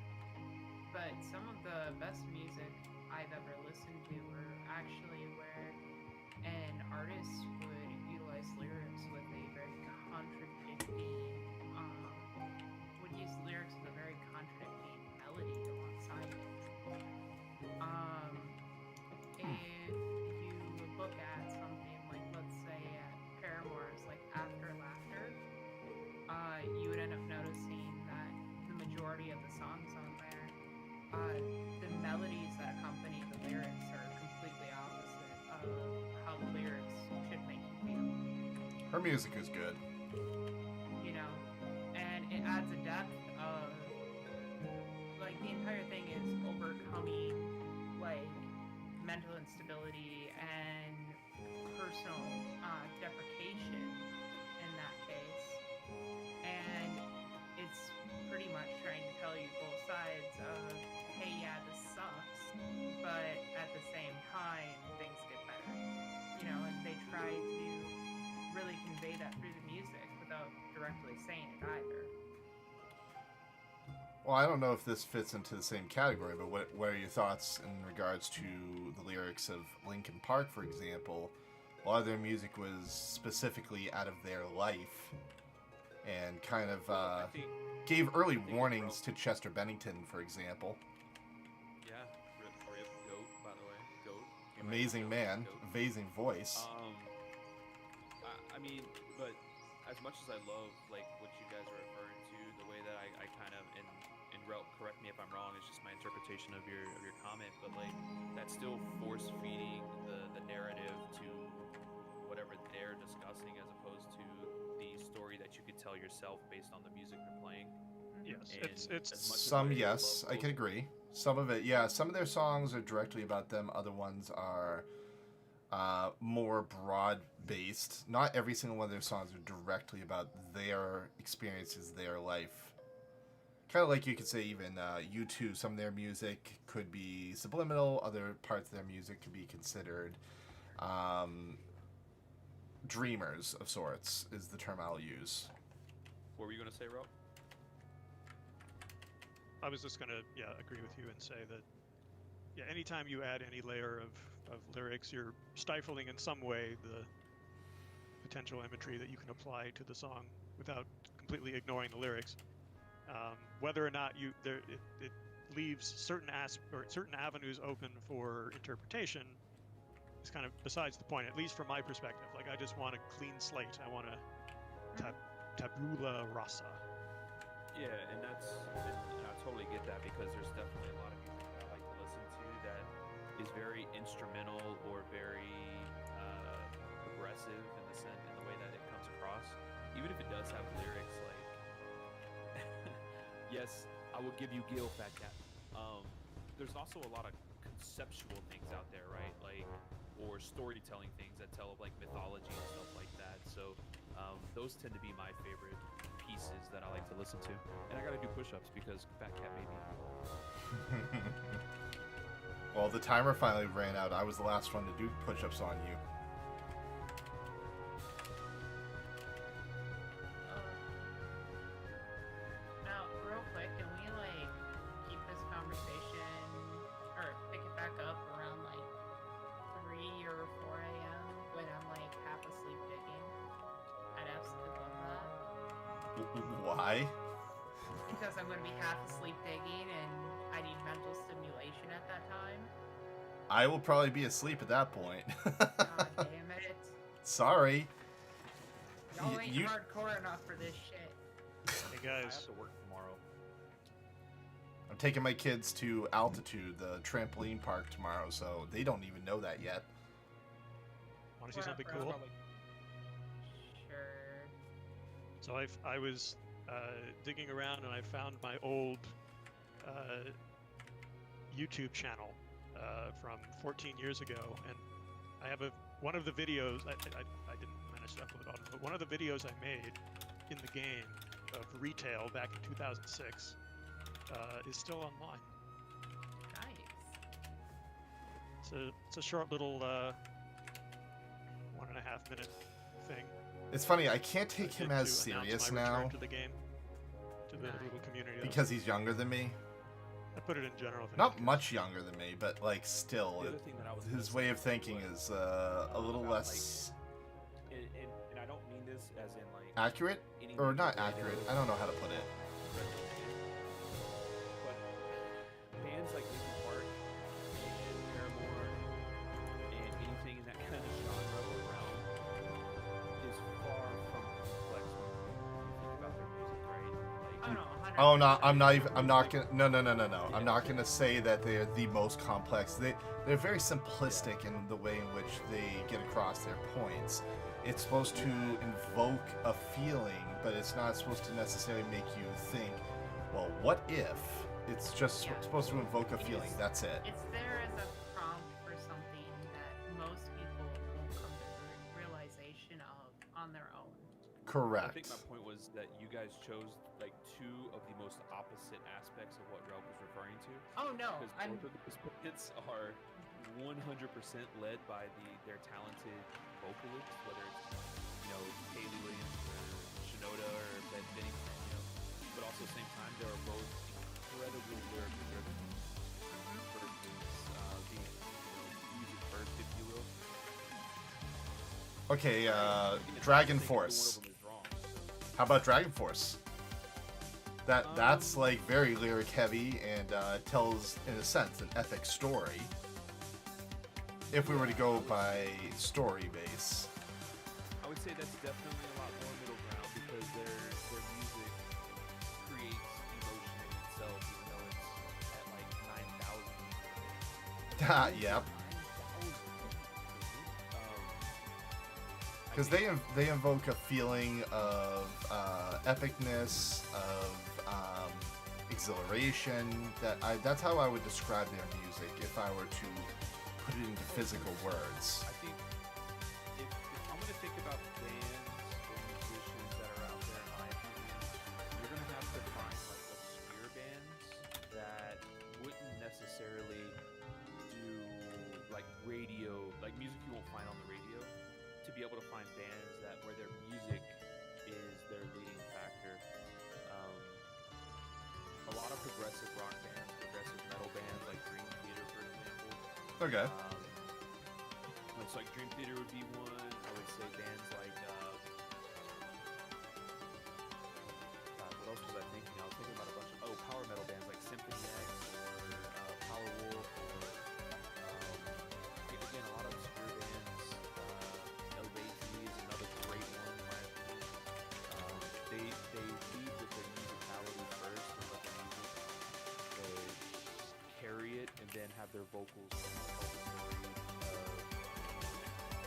But some of the best music I've ever listened to were actually where an artist would utilize lyrics with a very contradicting, would use lyrics with a very contradicting melody alongside it. If you look at something like, let's say, at Paramore's, like After Laughter, you would end up noticing that the majority of the songs on there, the melodies that accompany the lyrics are completely opposite of how the lyrics should make you feel. Her music is good. You know, and it adds a depth of, like, the entire thing is overcoming, like, mental instability and personal deprecation in that case. And it's pretty much trying to tell you both sides of, hey, yeah, this sucks, but at the same time, things get better. You know, and they try to really convey that through the music without directly saying it either. Well, I don't know if this fits into the same category, but what are your thoughts in regards to the lyrics of Linkin Park, for example? A lot of their music was specifically out of their life and kind of I think, gave early think warnings to Chester Bennington, for example. yeah, rip goat, by the way, goat. You might Amazing know man, Goat. amazing voice. I mean, but as much as I love like what you guys are referring to, the way that I kind of in correct me if I'm wrong, it's just my interpretation of your comment, but like that's still force feeding the narrative to whatever they're discussing, as opposed to the story that you could tell yourself based on the music they're playing. Yes, And it's as much as Some, I yes, love I can both- agree. Some of it, yeah, some of their songs are directly about them. Other ones are more broad-based. Not every single one of their songs are directly about their experiences, their life. Kind of like you could say even U2, some of their music could be subliminal. Other parts of their music could be considered dreamers of sorts, is the term I'll use. What were you gonna say, Rob? I was just gonna agree with you and say that anytime you add any layer of lyrics, you're stifling in some way the potential imagery that you can apply to the song without completely ignoring the lyrics. Whether or not it leaves certain certain avenues open for interpretation is kind of besides the point, at least from my perspective. Like, I just want a clean slate. I want a tabula rasa. Yeah, and I totally get that, because there's definitely a lot of music that I like to listen to that is very instrumental or very progressive in the way that it comes across, even if it does have lyrics like yes, I will give you Gil, fat cat. There's also a lot of conceptual things out there, right? Like, or storytelling things that tell of like mythology and stuff like that. So those tend to be my favorite pieces that I like to listen to. And I gotta do push-ups because fat cat made me. Well, the timer finally ran out. I was the last one to do push-ups on you. Now, real quick, can we like keep this conversation or pick it back up around like 3 or 4 a.m. when I'm like half asleep digging? I'd absolutely love that. Why? Because I'm going to be half asleep digging and I need mental stimulation at that time. I will probably be asleep at that point. God damn it. Sorry. Y'all ain't hardcore enough for this shit. Hey I have guys, to work tomorrow. I'm taking my kids to Altitude, the trampoline park, tomorrow, so they don't even know that yet. want to see something Bro. cool? Sure. So I was digging around and I found my old YouTube channel from 14 years ago, and I have one of the videos I didn't manage to upload all of them, but one of the videos I made in the game of retail back in 2006 is still online. Nice. It's a short little 1.5 minute thing. It's funny, I can't take him To as announce serious my return now to the game, to the little community. because he's younger than me. I put it in general. Not much younger than me, but like still, The other thing that I was his gonna way say of thinking was, is a little about, less and I don't mean this as in like accurate, any or not negative accurate. I don't know how to put it. But bands like Linkin Park and Paramore and anything in that kind of genre or realm is far from complex when you think about their music, right? Like, Oh no, 100%. Oh no, I'm not gonna. No. I'm not gonna say that they're the most complex. They're very simplistic in the way in which they get across their points. It's supposed to invoke a feeling, but it's not supposed to necessarily make you think, well, what if? It's just supposed to invoke a feeling. That's it. It's there as a prompt for something that most people won't come to the realization of on their own. Correct. I think my point was that you guys chose like two of the most opposite aspects of what Ralph was referring to. Oh no, Because both of those bits are 100% led by their talented vocalists, whether it's Haley Williams or Shinoda or Ben Bennington, but also at the same time they are both incredibly lyrically driven versus being music first, if you will. Okay, I think Dragon one Force. of them is wrong. How about Dragon Force? That's like very lyric heavy and tells, in a sense, an epic story. If we were to go by story base. I would say that's definitely a lot more middle ground because their music creates emotion in itself, even though it's at like 9,000. Yep. 9,000. Because they invoke a feeling of epicness, of exhilaration. That's how I would describe their music if I were to put it into physical words. I think if I'm going to think about bands or musicians that are out there, in my opinion, you're going to have to find like obscure bands that wouldn't necessarily do like radio, like music you won't find on the radio, to be able to find bands that where their music is their leading factor. A lot of progressive rock bands, progressive metal bands like Dream Theater, for example. Okay. It's like Dream Theater would be one. I would say bands like what else was I thinking? I was thinking about a bunch of power metal bands like Symphony X, their vocals tell the story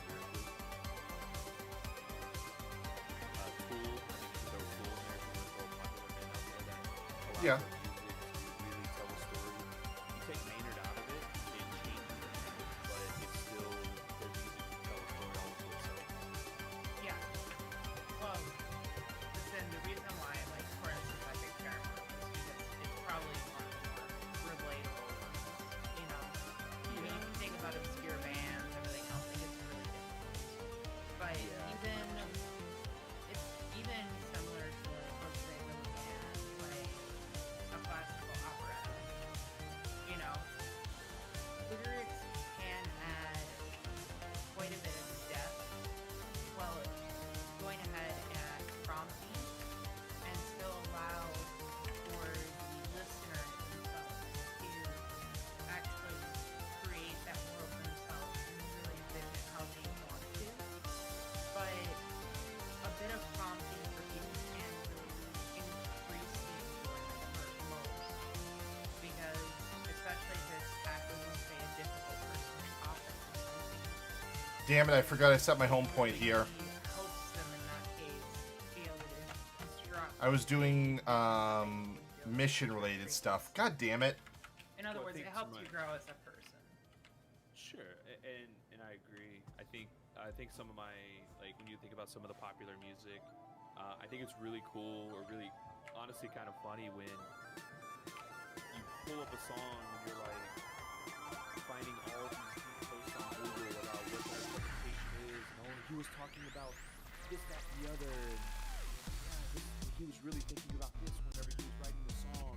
lyrically. Tool, I think you could throw Tool in there, who was a real popular band out there that allows Yeah. their music to really tell a story. You take Maynard out of it, it changes the music, but it's still their music can tell a story all to itself. Yeah. Well, listen, the reason why, like, for instance, I picked Paramore is because it's probably one of the more relatable ones. You know, I mean, you think about obscure bands, everything else, it gets really difficult. But it's even similar to, let's say, when we had, like, a classical operetta. You know, lyrics can add quite a bit of depth while going ahead and prompting and still allow for the listener themselves to actually create that world themselves and really envision how they want to. But a bit of prompting for people can really increase the enjoyment for most. Because especially if it's tackling, let's say, a difficult personal topic or something, Damn it, I forgot I set my home point here. helps them in that case be able to construct. I was doing mission-related stuff. God damn it. In other Well, I words, it think helps so you much. grow as a person. Sure, and I agree. I think some of my, like, when you think about some of the popular music, I think it's really cool, or really honestly kind of funny when you pull up a song and you're like finding all these posts on Google about what their interpretation is, and oh, he was talking about this, that, and the other, and yeah, he was really thinking about this whenever he was writing the song,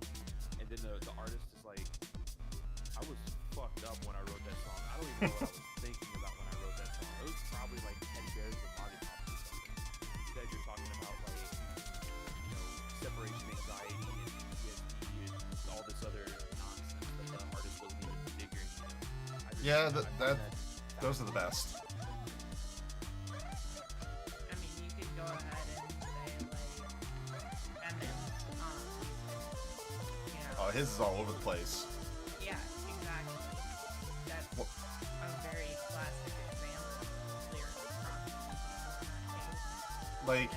and then the artist is like, I was fucked up when I wrote that song. I don't even know what I was thinking about when I wrote that song. It was probably like Teddy Bears and Lollipops or something. Instead, you're talking about like, separation anxiety and PTSD and all this other nonsense that the artist wasn't even figuring out. Yeah, I find those are the best. I mean, you could go ahead and say, like, and then, you know. Oh, his is all over the place. Yeah, exactly. That's Well- a very classic example of lyrical prompting. Like,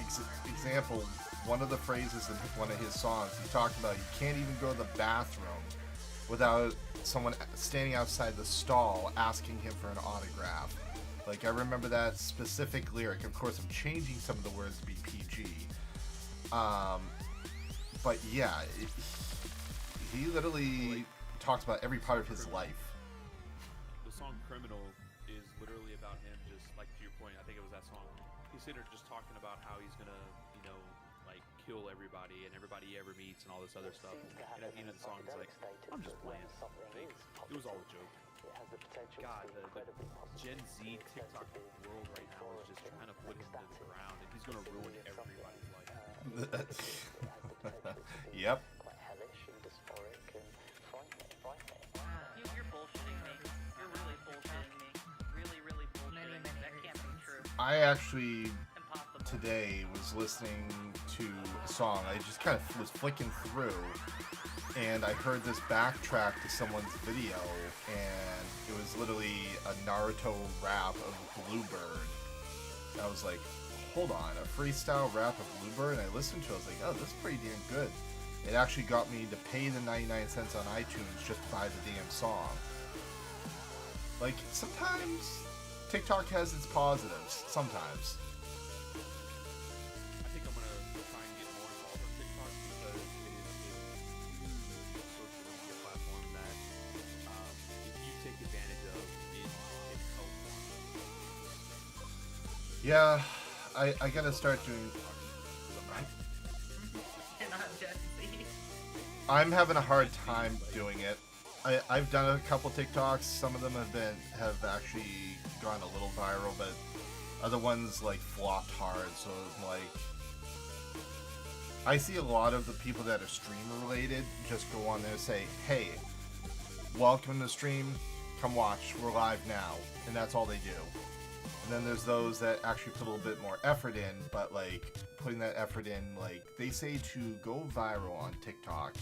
example, one of the phrases in one of his songs, he talked about you can't even go to the bathroom without someone standing outside the stall asking him for an autograph. Like, I remember that specific lyric. Of course, I'm changing some of the words to be PG. But yeah, he literally talks about every part of his life. the song Criminal is literally about him, just like to your point, I think it was that song. He's sitting there just talking about how he's gonna, like, kill everybody and everybody he ever meets and all this other stuff. And at the end of the song, he's like, I'm just playing. Like, it was all a joke. God, the Gen Z TikTok world right now is just trying to put him to the ground, and he's gonna ruin everybody's life. Yep. You're bullshitting me. You're really bullshitting me. Really, really bullshitting. That can't be true. I actually Impossible. today was listening to a song. I just kind of was flicking through, and I heard this backtrack to someone's video, and it was literally a Naruto rap of Bluebird. And I was like, hold on, a freestyle rap of Bluebird? And I listened to it, I was like, oh, this is pretty damn good. It actually got me to pay the 99 cents on iTunes just to buy the damn song. Like, sometimes TikTok has its positives. Sometimes. I think I'm gonna try and get more involved on TikTok because it is a huge social media platform that, if you take advantage of, it helps. Yeah, I gotta start doing... You're not Gen Z. I'm having a hard time doing it. I've done a couple TikToks. Some of them have actually gone a little viral, but other ones like flopped hard. So like, I see a lot of the people that are streamer related just go on there and say, "Hey, welcome to the stream. Come watch. We're live now," and that's all they do. And then there's those that actually put a little bit more effort in, but like putting that effort in, like they say to go viral on TikTok,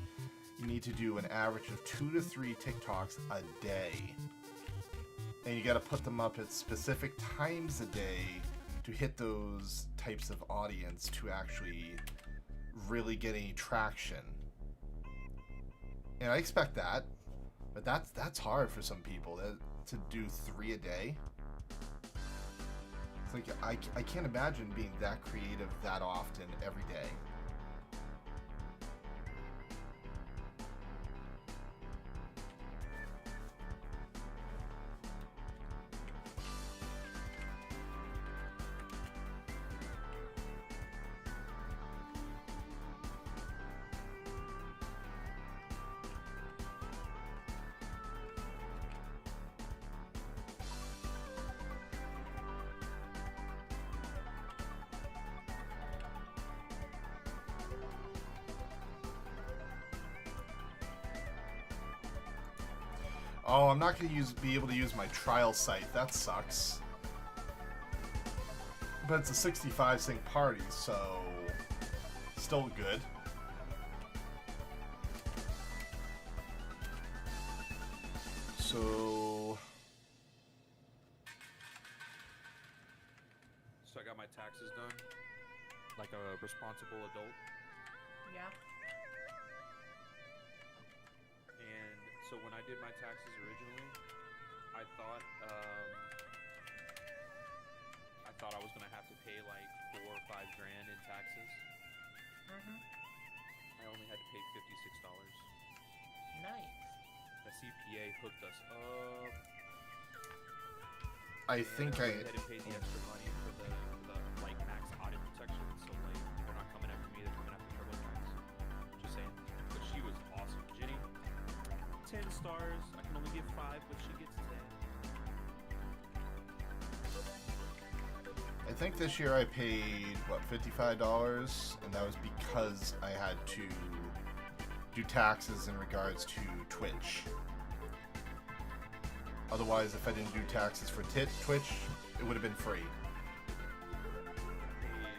you need to do an average of 2 to 3 TikToks a day. And you got to put them up at specific times a day to hit those types of audience to actually really get any traction. And I expect that, but that's hard for some people to do 3 a day. It's like I can't imagine being that creative that often every day. Oh, I'm not going to be able to use my trial site. That sucks. But it's a 65 sync party, so still good. So I got my taxes done, like a responsible adult. Yeah. And so when I did my taxes originally, I thought I was gonna have to pay like $4 or $5 grand in taxes. I only had to pay $56. Nice. The CPA hooked us up. I think I had to pay the extra money for the like max audit protection. So like they're not coming after me, they're coming after TurboTax. Just saying. But she was awesome, Jenny. 10 stars. I can only give 5, but she gets 10. I think this year I paid what, $55, and that was because I had to do taxes in regards to Twitch. Otherwise, if I didn't do taxes for Twitch, it would have been free.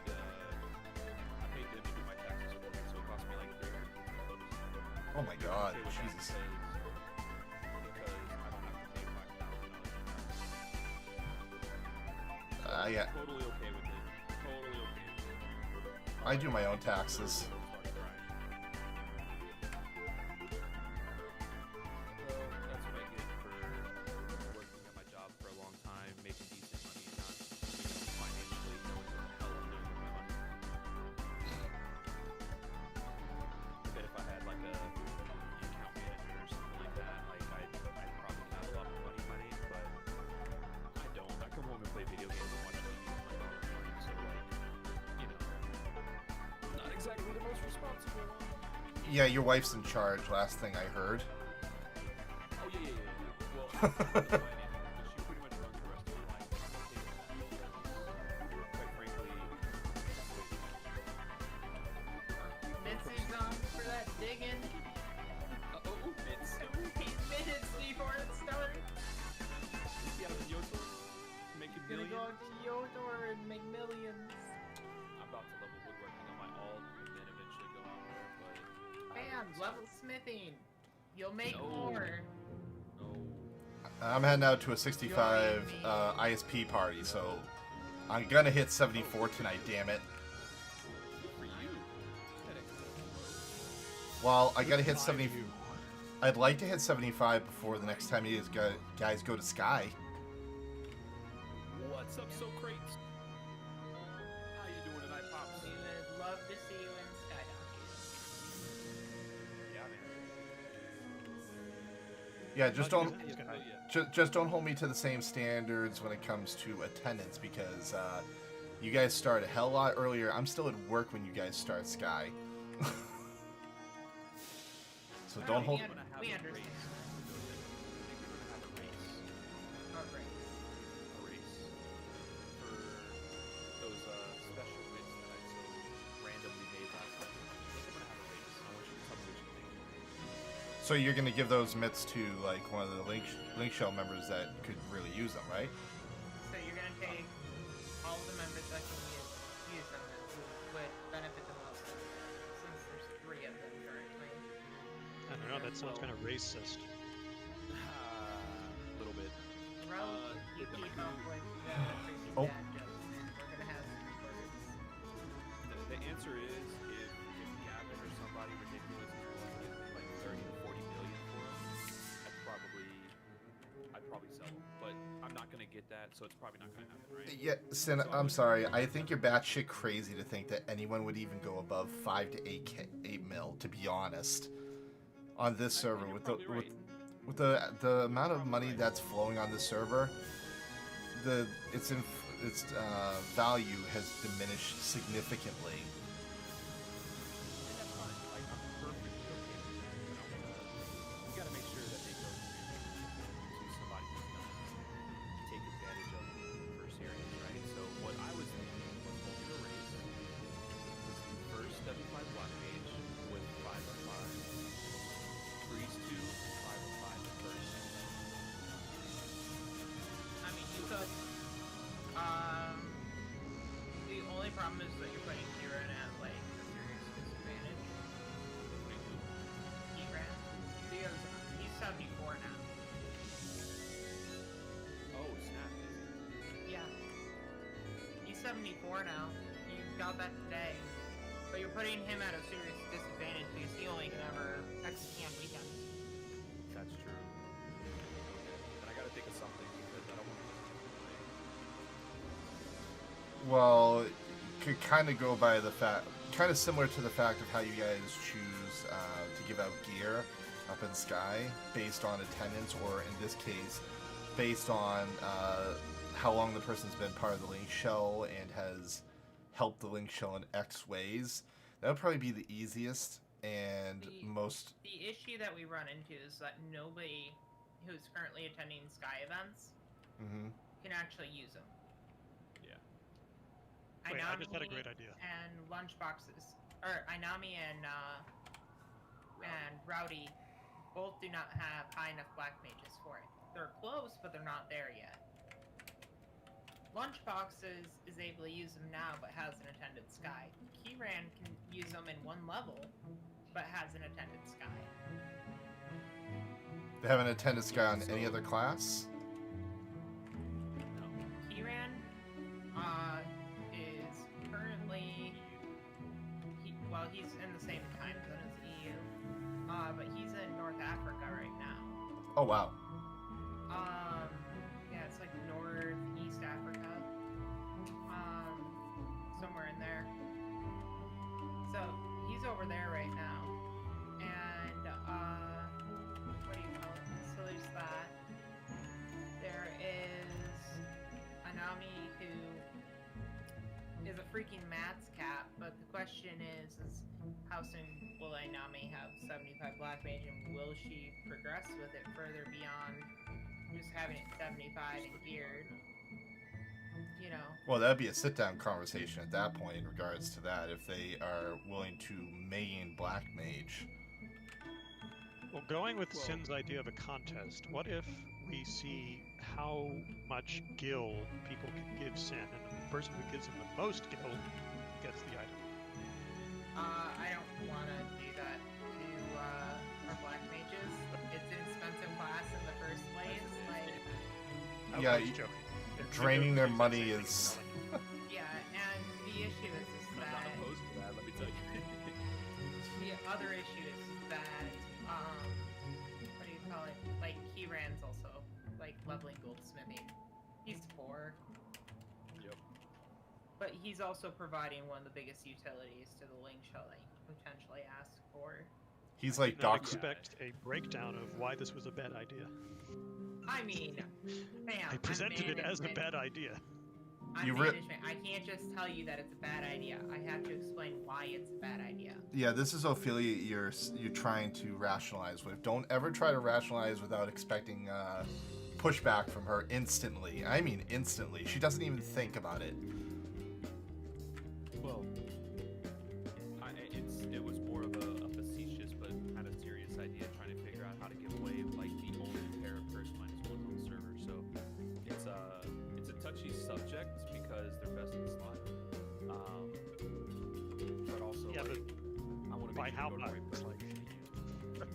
I paid them to do my taxes for me, so it cost me like $300. Oh my god, Okay with that Jesus. because I don't have to pay $5,000. Yeah, Totally okay with it. Totally okay with it. I do my own taxes. Well, that's what I get for working at my job for a long time, making decent money, and not, financially knowing what the hell I'm doing with my money. I bet if I had like a account manager or something like that, like I'd probably have a lot more money in my name, but I don't. I come home and play video games and watch TV with my daughter, so like, you know, not exactly the most responsible one. Yeah, your wife's in charge, last thing I heard. Oh yeah. Well, she pretty much runs the rest of my life. Quite frankly, Mitzi's on for that digging. it's He's minutes before it starts. out of Kyoto, making Gonna millions. go to Yodor and make millions. I'm about to level woodworking on my alt and then eventually go out there, but Bam! Level smithing. You'll make No. more. no. I'm heading out to a 65 ISP party, so I'm gonna hit 74 tonight, damn it. Good for you. Well, I gotta hit Five 70. you. I'd like to hit 75 before the next time you guys go to Sky. What's up, so crates? How you doing tonight, pops? We would love to see you in Skydocking. Yeah, man. Yeah, just How'd you don't get this guy? just don't hold me to the same standards when it comes to attendance because you guys start a hell lot earlier. I'm still at work when you guys start Sky. So don't hold. We understand. Oh, great. A race for those special bits that I so randomly made last night. I think I'm gonna have a race. I want you to tell me what you think. So you're gonna give those mitts to like one of the link shell members that could really use them, right? So you're gonna take all the members that can use them who would benefit the most, since there's 3 of them currently. don't know. That sounds kind of racist. A little bit. Rel, you it might keep be- up with the creepy Oh. dad jokes, and we're gonna have some words. The answer is if Gavin or somebody ridiculous is willing to give me like 30 to 40 million for him, I'd probably sell him. But I'm not gonna get that, so it's probably not gonna happen, right? Yeah, Sin, I'm sorry. I think you're batshit crazy to think that anyone would even go above 5 to 8 mil. To be honest, on this server you're with the probably right. with the amount of money that's flowing on this server, its value has diminished significantly. And that's fine. Like, I'm perfectly okay with that. You gotta make sure that they go to somebody who's gonna take advantage of the first series, right? So what I was thinking was we'll do a race. First 75 black mage with 5/5. Freeze 2, 5/5 the first. I mean, you could. The only problem is that you're putting Kieran at like a serious disadvantage. Kieran, because he's 74 now. Oh, snap. Yeah, he's 74 now. You got that today, but you're putting him at a serious disadvantage because he only can ever XP on weekends. That's true. And I gotta think of something because I don't want to. Well, could kind of go by the fact, kind of similar to the fact of how you guys choose to give out gear up in Sky based on attendance, or in this case, based on how long the person's been part of the Link Shell and has helped the Link Shell in X ways. That would probably be the easiest and most. The issue that we run into is that nobody who's currently attending Sky events Mhm. can actually use them. Yeah. Wait, I just had a Ainami great idea. And lunchboxes, or Ainami and Rowdy both do not have high enough black mages for it. They're close, but they're not there yet. Lunchboxes is able to use them now, but hasn't attended Sky. Keyran can use them in one level, but hasn't attended Sky. They haven't attended Sky on any other class. No. Keyran is currently he's in the same time zone as the EU, but he's in North Africa right now. Oh wow. Yeah, it's like Northeast Africa, somewhere in there. So he's over there right now, and what do you call it? So there's that. There is Anami, who is a freaking maths cap, but the question is how soon will Anami have 75 black mage, and will she progress with it further beyond just having it 75 and geared? You know. Well, that'd be a sit-down conversation at that point in regards to that, if they are willing to main Black Mage. Well, going with Sin's idea of a contest, what if we see how much gil people can give Sin, and the person who gives him the most gil gets the item? I don't want to do that to our black mages. It's an expensive class in the first place. Like, Yeah, I was joking. Draining their money is. yeah, and the issue is I'm not that opposed to that, let me tell you. the other issue is that what do you call it? Like, Keyran's also like leveling goldsmithing. He's poor. Yep. But he's also providing one of the biggest utilities to the Link Shell that you could potentially ask for. He's like Did not Doc. expect a breakdown of why this was a bad idea. I mean, bam. I presented it as a management. bad idea. I'm You re- management. I can't just tell you that it's a bad idea. I have to explain why it's a bad idea. Yeah, this is Ophelia. You're trying to rationalize with. Don't ever try to rationalize without expecting pushback from her instantly. I mean, instantly. She doesn't even think about it. Well, it was more of a facetious but kind of serious idea, trying to figure out how to give away like the only pair of curse -1s on the server. So it's a touchy subject because they're best in slot. But also, Yeah, like, but I want to by make how sure much? everybody Like,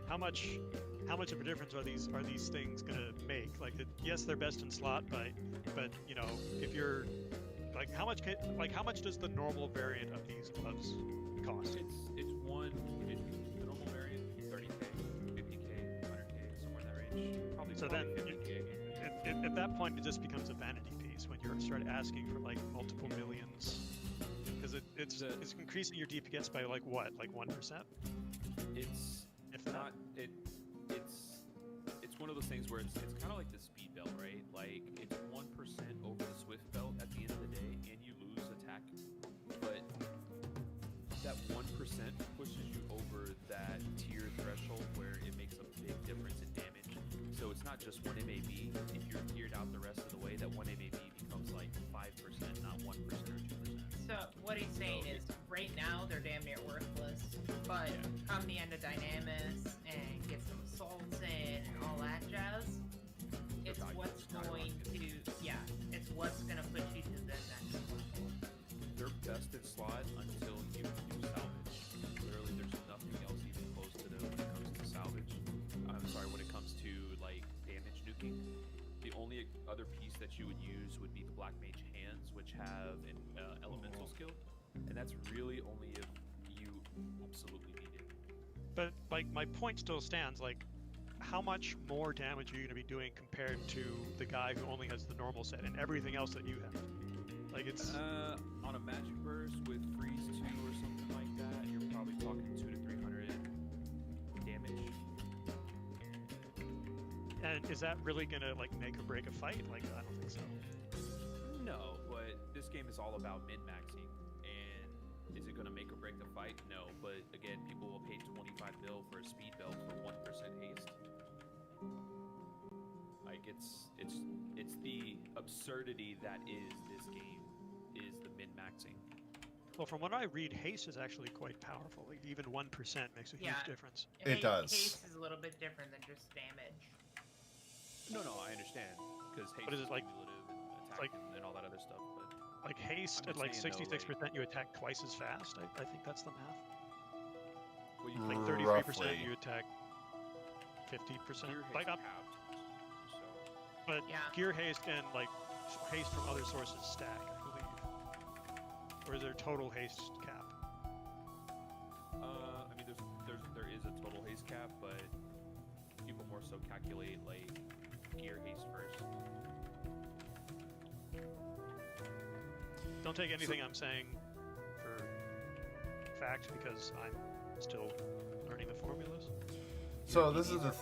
how much of a difference are these things gonna make? Like, yes, they're best in slot, but you know, if you're like, how much does the normal variant of these gloves cost? It's the normal variant 30K, 50K, 100K, somewhere in that range. Probably So then, 50K. at that point, it just becomes a vanity piece when you start asking for like multiple millions, because it's increasing your DPS by like what, like 1%? It's If that. not it. It's one of those things where it's kind of like the speed belt, right? Like it's 1% over the swift belt at the end of the day, and you lose attack, but that 1% pushes you over that tier threshold where it makes a big difference in damage. So it's not just 1 MAB. If you're tiered out the rest of the way, that 1 MAB becomes like 5%, not 1% or 2%. So what he's saying is, right now they're damn near worthless, but come the end of Dynamis and get some assaults in and all that jazz, it's what's going to put you to the next level. They're best in slot until you do salvage. Literally, there's nothing else even close to them when it comes to salvage. I'm sorry, when it comes to like damage nuking, the only other piece that you would use would be the Black Mage hands, which have an elemental skill, and that's really only if you absolutely need it. But like, my point still stands. Like, how much more damage are you going to be doing compared to the guy who only has the normal set and everything else that you have? Like, it's on a magic burst with freeze 2 or something like that, you're probably talking 200 to 300 damage. and is that really going to like make or break a fight? Like, I don't think so. No, but this game is all about min-maxing, and is it going to make or break the fight? No, but again, people will pay 25 mil for a speed belt for 1% haste. Like, it's the absurdity that is this game, is the min-maxing. Well, from what I read, haste is actually quite powerful. Like, even 1% makes a huge difference. It does. Haste is a little bit different than just damage. No, I understand, because haste But is it like- cumulative and attack like- and all that other stuff, but Like, haste I'm at like just saying, though, 66%, you attack twice as fast. I think that's the math. well, you Like, can 33% Roughly. you attack 50%. gear Like, haste capped, so but Yeah. gear haste and like haste from other sources stack, I believe. Or is there total haste cap? I mean, there is a total haste cap, but people more so calculate like gear haste first. Don't take anything I'm saying for fact, because I'm still learning the formulas. So this is the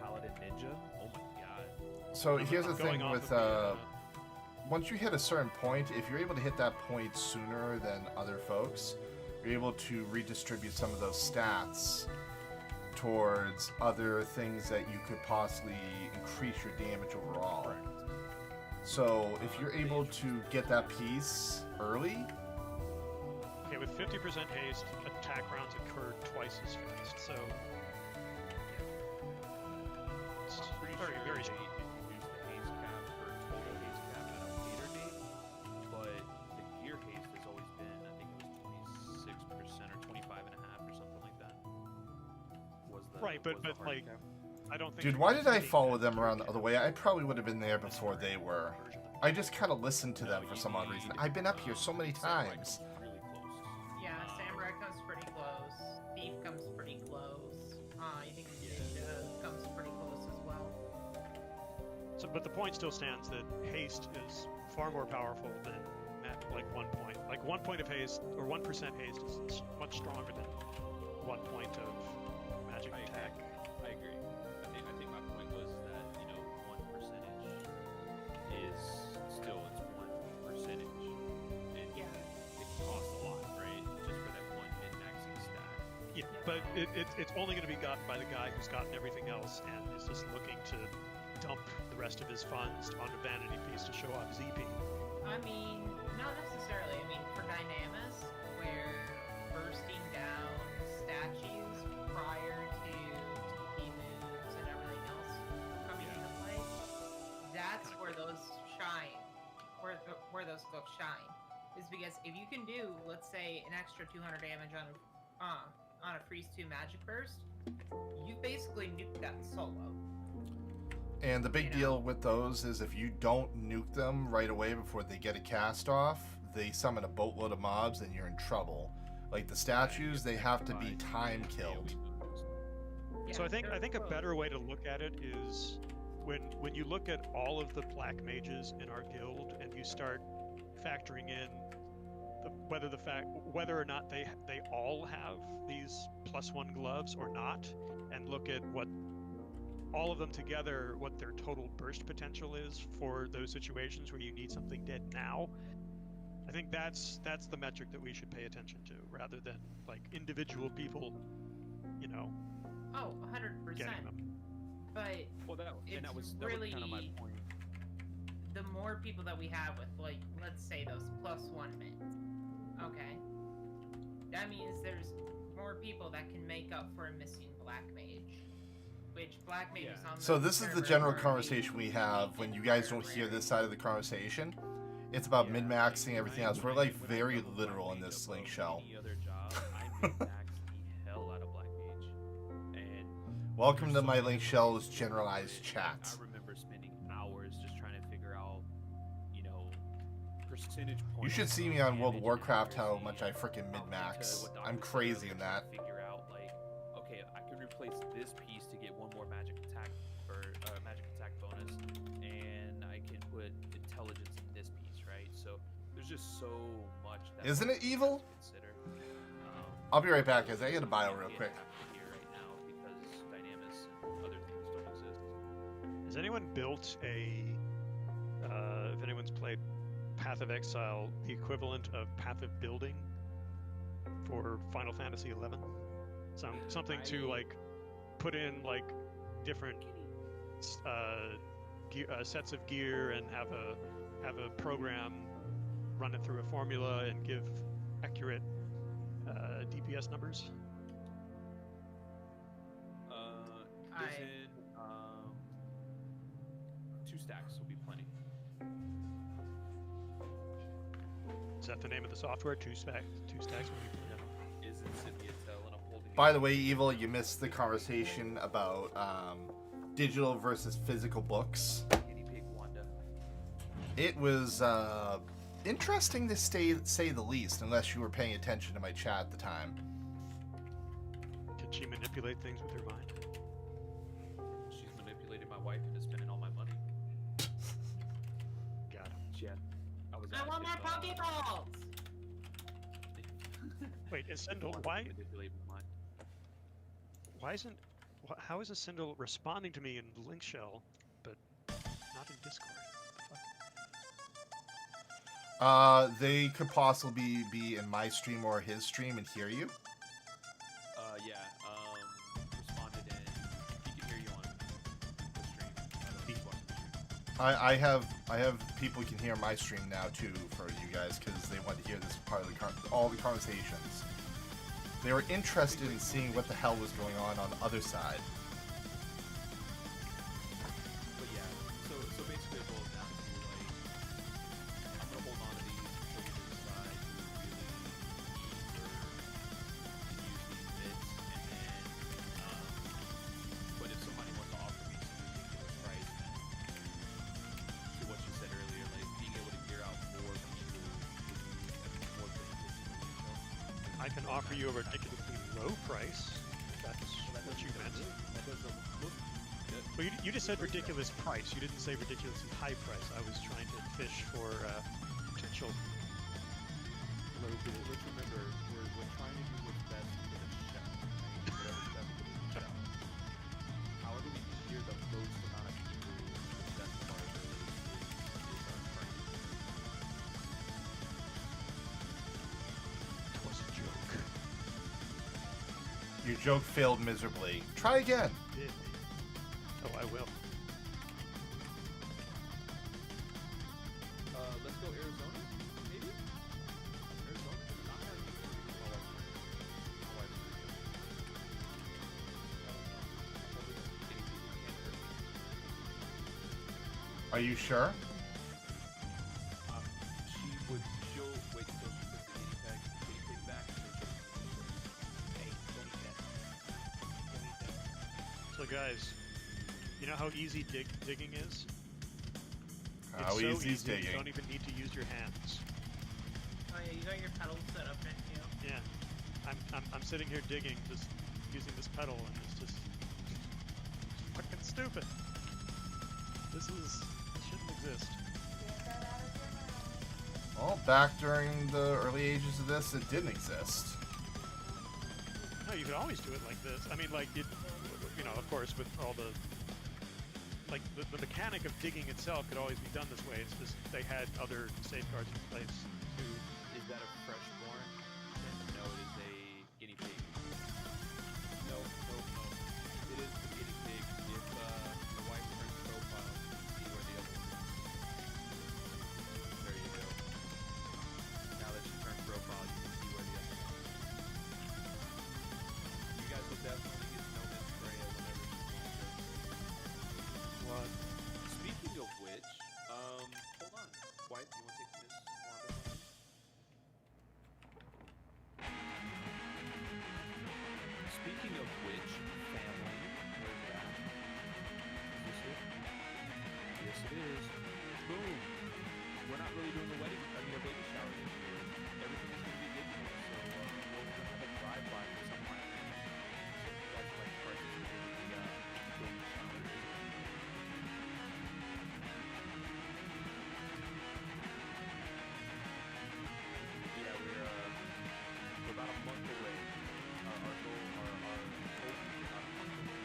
Paladin Ninja. Oh my god. so here's the I'm going thing off with of the, once you hit a certain point, if you're able to hit that point sooner than other folks, you're able to redistribute some of those stats towards other things that you could possibly increase your damage overall. Correct. So if you're able to get that piece early, okay, with 50% haste, attack rounds occur twice as fast. So it's I'm pretty very, sure very they strong. use the haste cap for total haste cap at a later date, but the gear haste has always been, I think it was 26% or 25.5 or something like that. Was the Right, but was the hard like, cap. I don't think. dude, you're why did I hitting follow that them around the gear other cap. way? I probably would have been there before they were. Version of it. I just kind of listened to them No, for you some odd reason. need, I've been up here so many Samurai times. comes really close. Yeah, Samurai comes pretty close. Thief comes pretty close. I think Ninja comes pretty close as well. So, but the point still stands that haste is far more powerful than like 1 point. Like 1 point of haste or 1% haste is much stronger than 1 point of magic attack. I agree. I think my point was that, you know, 1% is still, it's 1%. And Yeah. it costs a lot, right? Just for that one min-maxing stat. Yeah, but it's only going to be gotten by the guy who's gotten everything else and is just looking to dump the rest of his funds onto Vanity Piece to show off ZP. I mean, not necessarily. I mean, for Dynamis, where bursting down statues prior to TP moves and everything else coming into play, that's where those shine. Where those books shine is because if you can do, let's say, an extra 200 damage on on a freeze 2 magic burst, you basically nuke that solo. And the big You know. deal with those is if you don't nuke them right away before they get a cast off, they summon a boatload of mobs and you're in trouble. Like the statues, they have to be time killed. Yeah, So I think they're a close. better way to look at it is when you look at all of the black mages in our guild and you start factoring in whether or not they all have these +1 gloves or not, and look at what all of them together, what their total burst potential is for those situations where you need something dead now. I think that's the metric that we should pay attention to, rather than like individual people, you know, Oh, 100%. getting them. But Well, that was really kind of my point. the more people that we have with, like, let's say those +1 mins, okay, that means there's more people that can make up for a missing black mage, which black mages on So the this is the server general are conversation we have when you guys don't hear this side of the conversation. It's about min-maxing everything else. We're like very literal in this Slink Shell. Any other job, I min-max the hell out of Black Mage. And Welcome to my Link Shell's generalized chat. I remember spending hours just trying to figure out, you know, percentage points. You should see me of on World of damage Warcraft how accuracy, much I freaking to min-max. what I'm Dr. said crazy earlier, in trying that. to Figure out like, okay, I can replace this piece to get one more magic attack or magic attack bonus, and I can put intelligence in this piece, right? So there's just so much. That Isn't one it evil? has to consider. I'll be right back, guys. I gotta bio real can't quick. have it here right now because Dynamis and other things don't exist. Has anyone built a, if anyone's played Path of Exile, the equivalent of Path of Building for Final Fantasy XI? Something to like put in like different sets of gear and have a program run it through a formula and give accurate DPS numbers. As in, 2 stacks will be plenty. Is that the name of the software? Two stacks will be put in. Is in Cynthia Tell, and I'm holding. By the way, Evil, you missed the conversation about digital versus physical books. Guinea pig Wanda. It was interesting to say the least, unless you were paying attention to my chat at the time. Can she manipulate things with her mind? She's manipulated my wife into spending all my money. Got it. She had, I want more Pokeballs! Wait, is Sindel, how is Sindel responding to me in Link Shell, but not in Discord? Fuck. They could possibly be in my stream or his stream and hear you. Yeah, responded in, he can hear you on the stream. I don't know if he's watching the stream. I have people who can hear my stream now too for you guys because they want to hear this part of all the conversations. They were interested in seeing what the hell was going on the other side. But yeah, so basically it boils down to like, I'm gonna hold on to these until we decide who really need or can use these bits, and then, but if somebody wants to offer me some ridiculous price, then to what you said earlier, like being able to gear out more people would be more beneficial. I can offer you a ridiculously low price. That's what you meant. That doesn't look good. Well, you just said ridiculous price. You didn't say ridiculously high price. I was trying to fish for potential low bid. Let's remember, we're trying to do what's best for the shell. Right? Whatever's best for the shell. However we can gear the most amount of people to the best of our ability is our price. It was a joke. Your joke failed miserably. Try again. Did. Oh, I will. Let's go Arizona, maybe? Arizona? Not Are you sure? She'll wait until she puts the guinea pig back and then she'll. Hey, don't eat So guys, you know how easy digging is? How It's so easy is easy, you digging? don't even need to use your hands. Oh yeah, you got your pedals set up, didn't you? Yeah. I'm sitting here digging, just using this pedal, and it's just fucking stupid. This shouldn't exist. Well, back during the early ages of this, it didn't exist. No, you could always do it like this. I mean, like, you know, of course, with all the, like, the mechanic of digging itself could always be done this way. It's just they had other safeguards in place to... Is that a freshborn? No, it is a guinea pig. No. It is the guinea pig. If the wife turns profile, you can see where the other one is. There you go. Now that she turned profile, you can see where the other one is. You guys will definitely get to know Miss Freya whenever she sees this. What? Speaking of which, hold on. Wife, you want to take Miss Wanda? Speaking of which, family, where's that? Is this it? Yes, it is. Boom. We're not really doing a wedding, a baby shower this year. Everything is going to be digital, so we're going to have a drive-by for some of my family. So if you guys would like to participate in the baby shower, yeah, we're about a month away. Our goal, our hope is about a month away.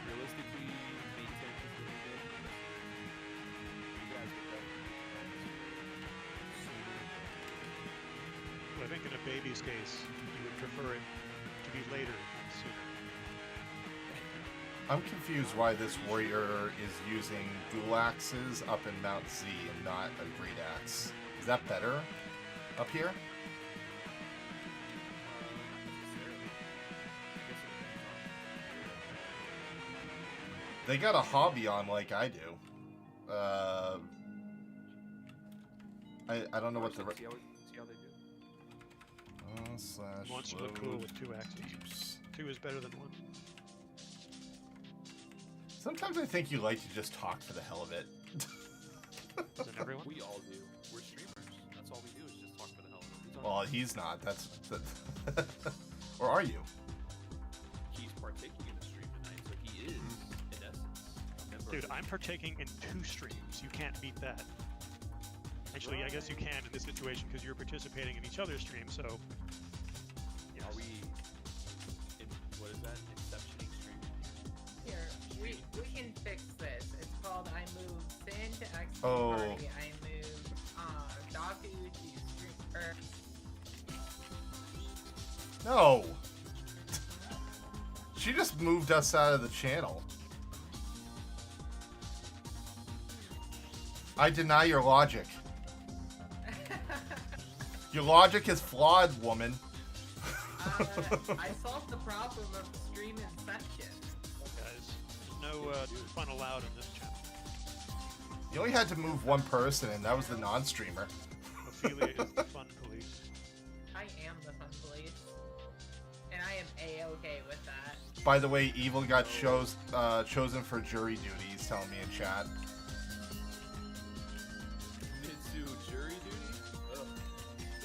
Realistically, May 10th is really big. You guys will definitely know this sooner. Well, I think in a baby's case, you would prefer it to be later than sooner. I'm confused why this warrior is using dual axes up in Mount Z and not a great axe. Is that better up here? They got a hobby on like I do. I don't know what the... See how they do? Slash Wants to look cool load with 2 axes. deeps. 2 is better than 1. Sometimes I think you like to just talk for the hell of it. Isn't everyone? We all do. We're streamers. That's all we do is just talk for the hell of it. Well, he's not. That's... Or are you? He's partaking in the stream tonight, so he is, in essence, a member Dude, of the I'm partaking in 2 streams. You can't beat that. Actually, I guess you can in this situation because you're participating in each other's stream, so... Yes. Are we in, what is that? Inceptioning stream? Here, we can fix this. It's called I move Sin to XP Oh. Party. I move Daku to stream. No! She just moved us out of the channel. I deny your logic. Your logic is flawed, woman. I solved the problem of stream inception. Guys, no fun allowed in this channel. You only had to move one person, and that was the non-streamer. Ophelia is the fun police. I am the fun police. And I am A-okay with that. By the way, Evil got chosen for jury duty, he's telling me in chat. Mitsu jury duty? Ugh.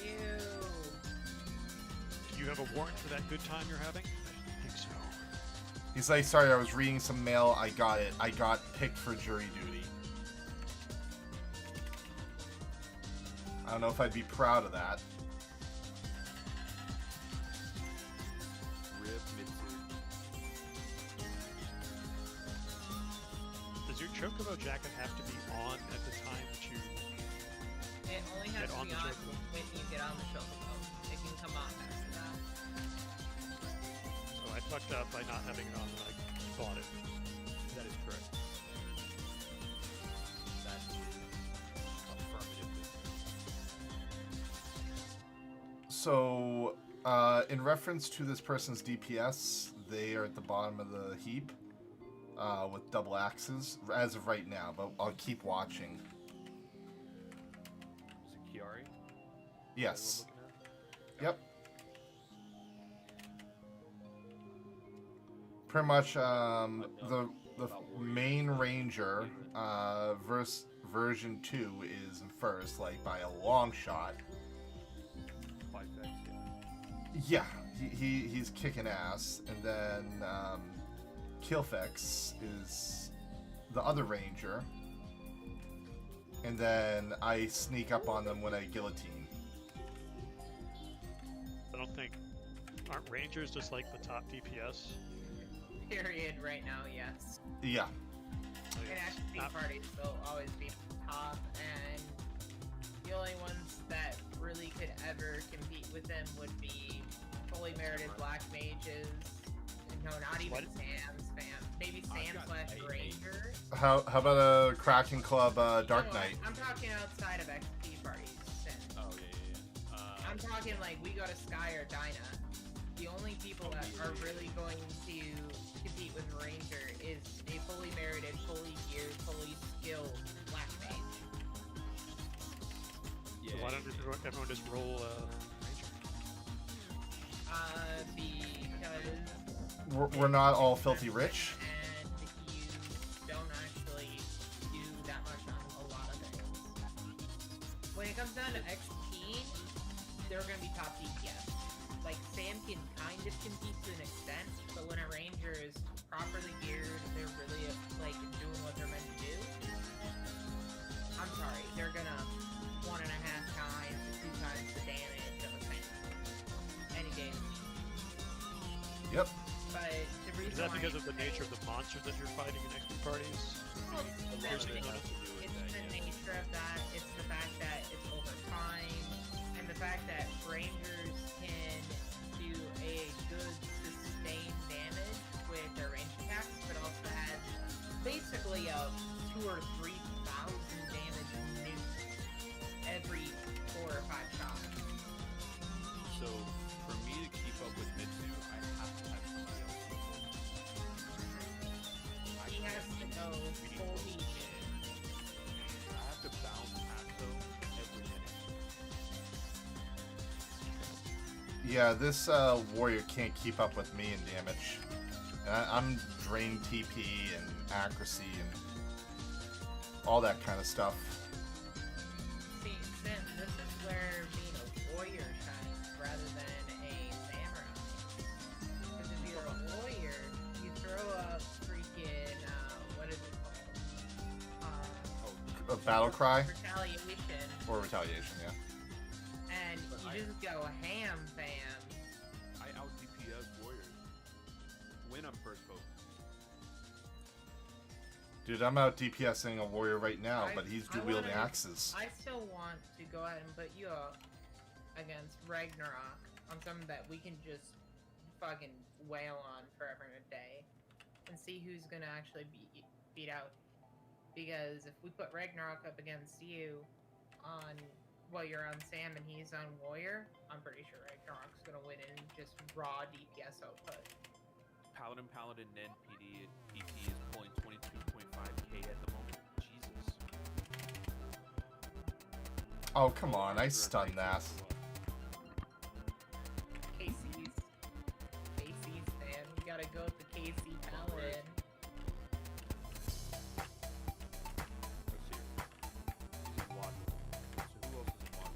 Ew. Do you have a warrant for that good time you're having? I think so. He's like, sorry, I was reading some mail, I got it. I got picked for jury duty. I don't know if I'd be proud of that. Rip Mitsu. Does your chocobo jacket have to be on at the time that you... It only has Get to on be the on chocobo. when you get on the chocobo. It can come on after that. So I fucked up by not having it on when I bought it. That is correct. That is affirmative. So, in reference to this person's DPS, they are at the bottom of the heap with double axes as of right now, but I'll keep watching. Is it Kiari? Yes. That we're looking at? Yep. pretty much the main ranger version 2 is in first, like by a long shot. Yeah, he's kicking ass, and then Killfix is the other ranger, and then I sneak up on them when I guillotine. I don't think... Aren't Rangers just like the top DPS? Period. Right now, yes. Yeah. And XP parties will always be top, and the only ones that really could ever compete with them would be fully merited black mages. No, not even Sam's fam. Maybe Sam/Ranger. How about a Kraken Club Dark No, Knight? I'm talking outside of XP parties. Oh yeah. I'm talking like we go to Sky or Dyna. The only people that are really going to compete with Ranger is a fully merited, fully geared, fully skilled black mage. So why don't everyone just roll Ranger? Because We're not all filthy rich. and you don't actually do that much on a lot of things. When it comes down to XP, they're going to be top DPS. Like, Sam can kind of compete to an extent, but when a Ranger is properly geared, they're really, like, doing what they're meant to do. I'm sorry, they're gonna 1.5 times to 2 times the damage of a Sam. Any day. Yep. But the reason Is that why because of the nature of the monsters that you're fighting in XP parties? Well, Here's it's the- the nature of that. It's the fact that it's over time, and the fact that Rangers can do a good sustained damage with their range attacks, but also has basically a 2,000 or 3,000 damage nuke every 4 or 5 shots. So for me to keep up with Mitsu, I have to have somebody else. He has to go full heat. I have to bounce Paxo every minute. Yeah, this warrior can't keep up with me in damage. And I'm drained TP and accuracy and all that kind of stuff. See, Sim, this is where being a warrior shines rather than a samurai. Because if you're a warrior, you throw up freaking, what is it called? A battle cry Retaliation. or retaliation, yeah. And But you just go ham, fam. I out DPS warriors when I'm first vote. Dude, I'm out DPSing a warrior right now, I- but he's I wielding wanna- axes. I still want to go ahead and put you up against Ragnarok on something that we can just fucking wail on forever and a day and see who's gonna actually beat out. Because if we put Ragnarok up against you on, well, you're on Sam and he's on Warrior, I'm pretty sure Ragnarok's gonna win in just raw DPS output. Paladin, Nen, PD, PP is pulling 22.5k at the moment. Jesus. Oh, come on, I stunned that. KC's, man. You gotta go with the KC Paladin. Let's see. He's in Watt. So who else is in Watt?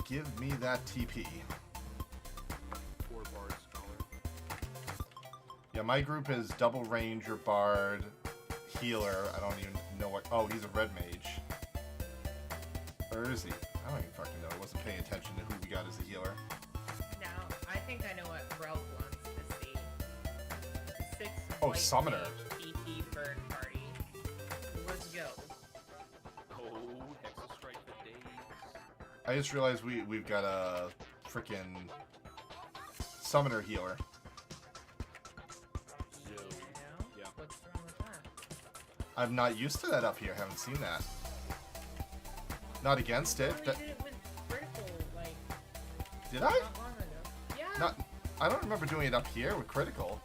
Give me that TP. 4 Bard Scholar. Yeah, my group is double ranger, bard, healer. I don't even know what. Oh, he's a red mage. Or is he? I don't even fucking know. I wasn't paying attention to who we got as a healer. Now, I think I know what Ralph wants to see. 6 Oh, white Summoner. mage PT bird party. Let's go. Oh, Hexa Strike for days. I just realized we've got a freaking summoner healer. Zo. You know? Yeah. What's wrong with that? I'm not used to that up here. Haven't seen that. Not against it. Well, That, you did it with Critical, like, did I? not long ago. Yeah, Not. I don't remember doing it up here with critical.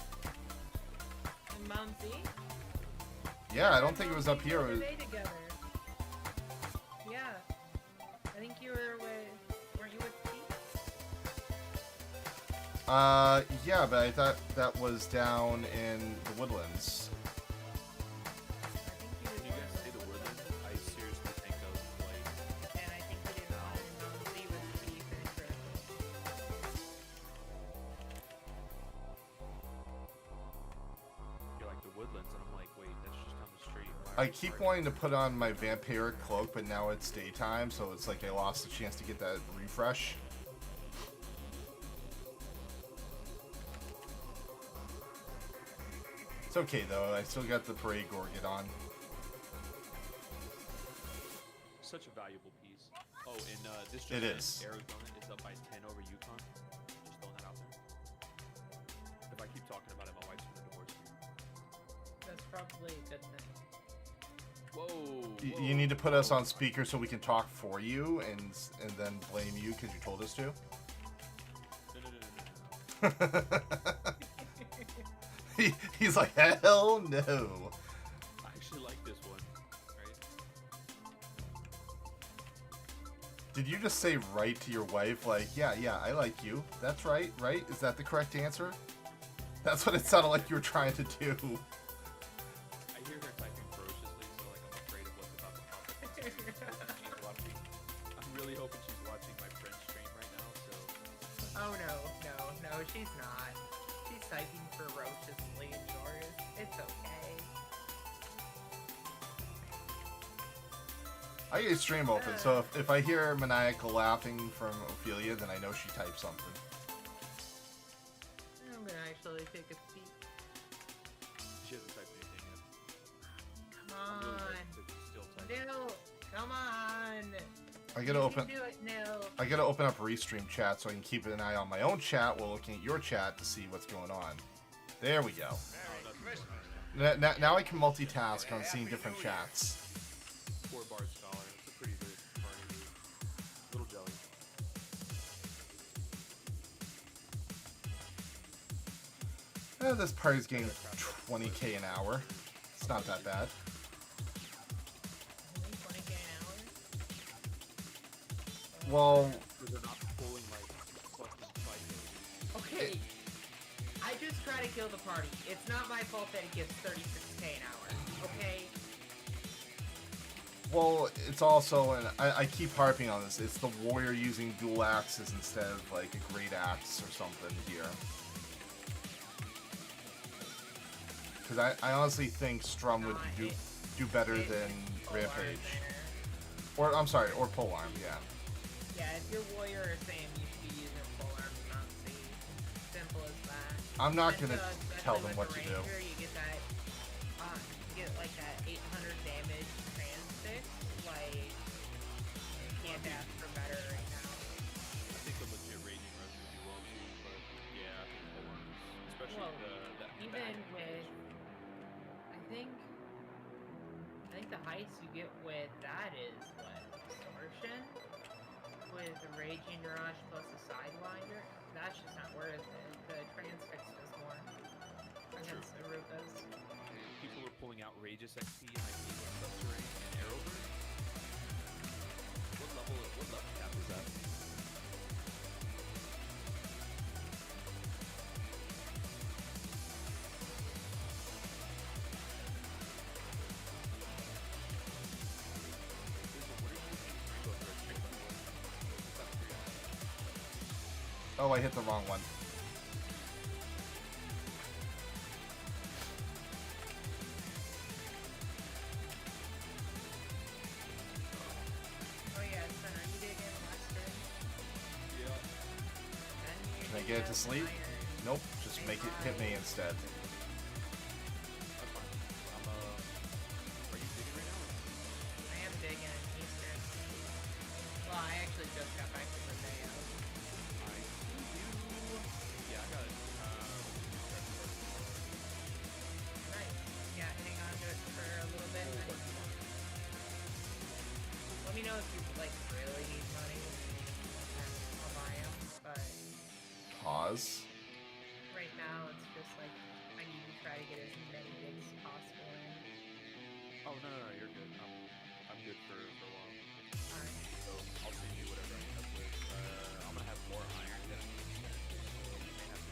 in Mount Z. Yeah, I don't think it was up here. It was, Together. Yeah. I think you were with, weren't you with Pete? Yeah, but I thought that was down in the woodlands. I think When you guys say the woodlands, I seriously think of like and I think he didn't want to see with beef and shrimp. you're like the woodlands, and I'm like, wait, that's just down the street. Why I are we keep parking? wanting to put on my vampiric cloak, but now it's daytime, so it's like I lost the chance to get that refresh. It's okay though, I still got the parade gorget on. Such a valuable piece. Oh, and this It just is. Arizona is up by 10 over Yukon. Just throwing that out there. If I keep talking about it, my wife's gonna divorce me. That's probably a good thing. Whoa. You need to put us on speaker so we can talk for you and then blame you because you told us to. No. He's like, hell no. I actually like this one. Right? Did you just say right to your wife? Like, yeah, I like you. That's right, right? Is that the correct answer? That's what it sounded like you were trying to do. I hear her typing ferociously, so like I'm afraid of what's about to pop up. She's watching. I'm really hoping she's watching my friend's stream right now. So Oh no, she's not. She's typing ferociously, George. It's okay. I get a stream open, so if I hear maniacal laughing from Ophelia, then I know she typed something. I'm gonna actually take a peek. she hasn't typed anything yet. Come I'm really on. hoping that she's still typing. No, come on. I gotta You open. can do it, no. I gotta open up Restream chat so I can keep an eye on my own chat while looking at your chat to see what's going on. There we go. Now I can multitask on seeing different chats. 4 bar scholar. It's a pretty good party move. Little jelly. This party's getting 20k an hour. It's not that bad. Only 20k an hour? Well, They're not pulling like fucking psychos. Okay. I just try to kill the party. It's not my fault that it gives 36k an hour. Okay? well, it's also, and I keep harping on this, it's the warrior using dual axes instead of like a great axe or something here. Because I honestly think Strum would do better than Rampage. Or, I'm sorry, or Polearm, yeah. Yeah, if your warrior or Sam, you should be using full arm, not C. Simple as that. I'm not And, gonna especially tell them with what the to do. Ranger, you get that, you get like that 800 damage transfix. Like, you can't ask for better right now. I think the legit raging rush would be well too, but yeah, I think Polearm is, especially Well, the even with, I think the highest you get with that is what, Distortion? With the Raging Rush plus the Sidewinder? That's just not worth it. The Transfix does more against the Rupas. people were pulling outrageous XP and like Eagle Subterranean and Arrowbird. What level cap is that? Oh, I hit the wrong one. Oh yeah, Center, you did get Western. Yeah. Then you Can I did get it to sleep? Iron. Nope, just make it hit me instead. That's fine. Are you digging right now? I am digging in Eastern. Well, I actually just got back to Rodeo. Yeah, I got it. Nice. Yeah, hang on to it for a little bit. Let me know if you like really need money. And I'll buy 'em. But Pause. right now, it's just like I need to try to get as many gigs as possible in. Oh no, you're good. I'm good for a while. Alright. So I'll send you whatever I end up with. I'm gonna have more iron than I need. So we may have to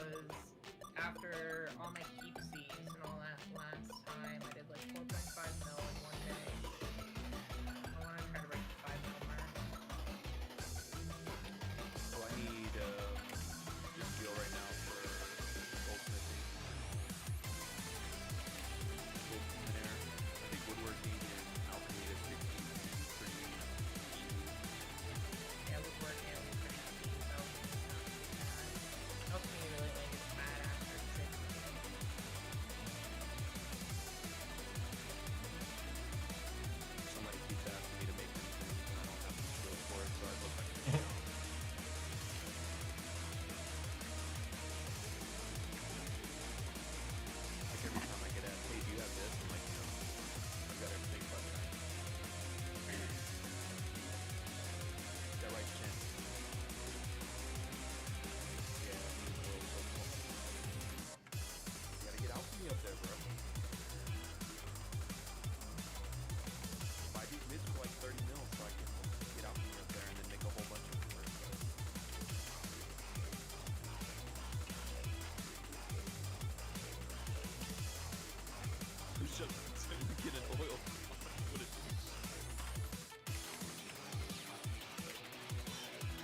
because after all my keepsies and all that last time, I did like 4.5 mil in one day. I want to try to break the 5 mil mark. So I need this deal right now for goldsmithing. Goldsmithing there. I think woodworking and alchemy is 16 pretty easy. Yeah, woodworking is pretty easy, so helps me really only gets mad after 16. Somebody keeps asking me to make these things and I don't have the skills for it, so I look like a shell. Like every time I get asked, hey, do you have this? I'm like, no. I've got everything but that. That right chin. Yeah, he's a little so cool. You gotta get out from me up there, bro. Buy these mids for like 30 mil so I can get out from me up there and then make a whole bunch of them. Who shut to get an oil? What a douche.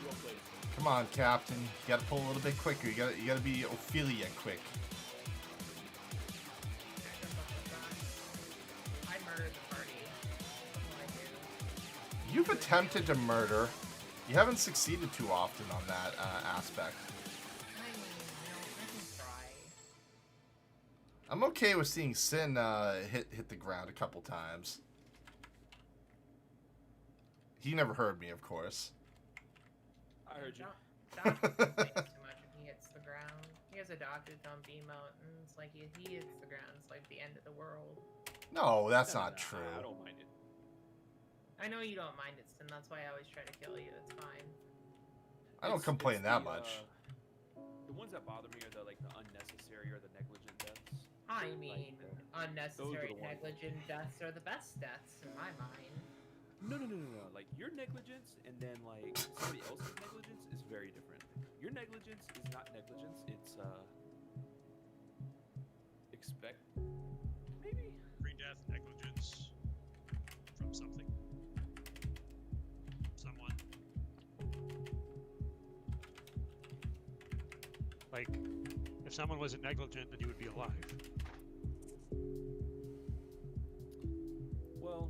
Well played. Come on, Captain. You gotta pull a little bit quicker. You gotta be Ophelia quick. I murdered the party. That's what I do. You've attempted to murder. You haven't succeeded too often on that aspect. I mean, I can try. I'm okay with seeing Sin hit the ground a couple times. He never heard me, of course. I heard you. Doc complains too much if he hits the ground. He has a doctor dump emote, and it's like he hits the ground. It's like the end of the world. No, that's No, not no, true. I don't mind it. I know you don't mind it, Sin. That's why I always try to kill you. It's fine. I don't complain that much. The ones that bother me are the unnecessary or the negligent deaths. I mean, unnecessary the ones. negligent deaths are the best deaths in my mind. No. Like your negligence and then like somebody else's negligence is very different. Your negligence is not negligence. It's expect maybe. Pre-death negligence from something. Someone. Like, if someone wasn't negligent, then you would be alive. Well,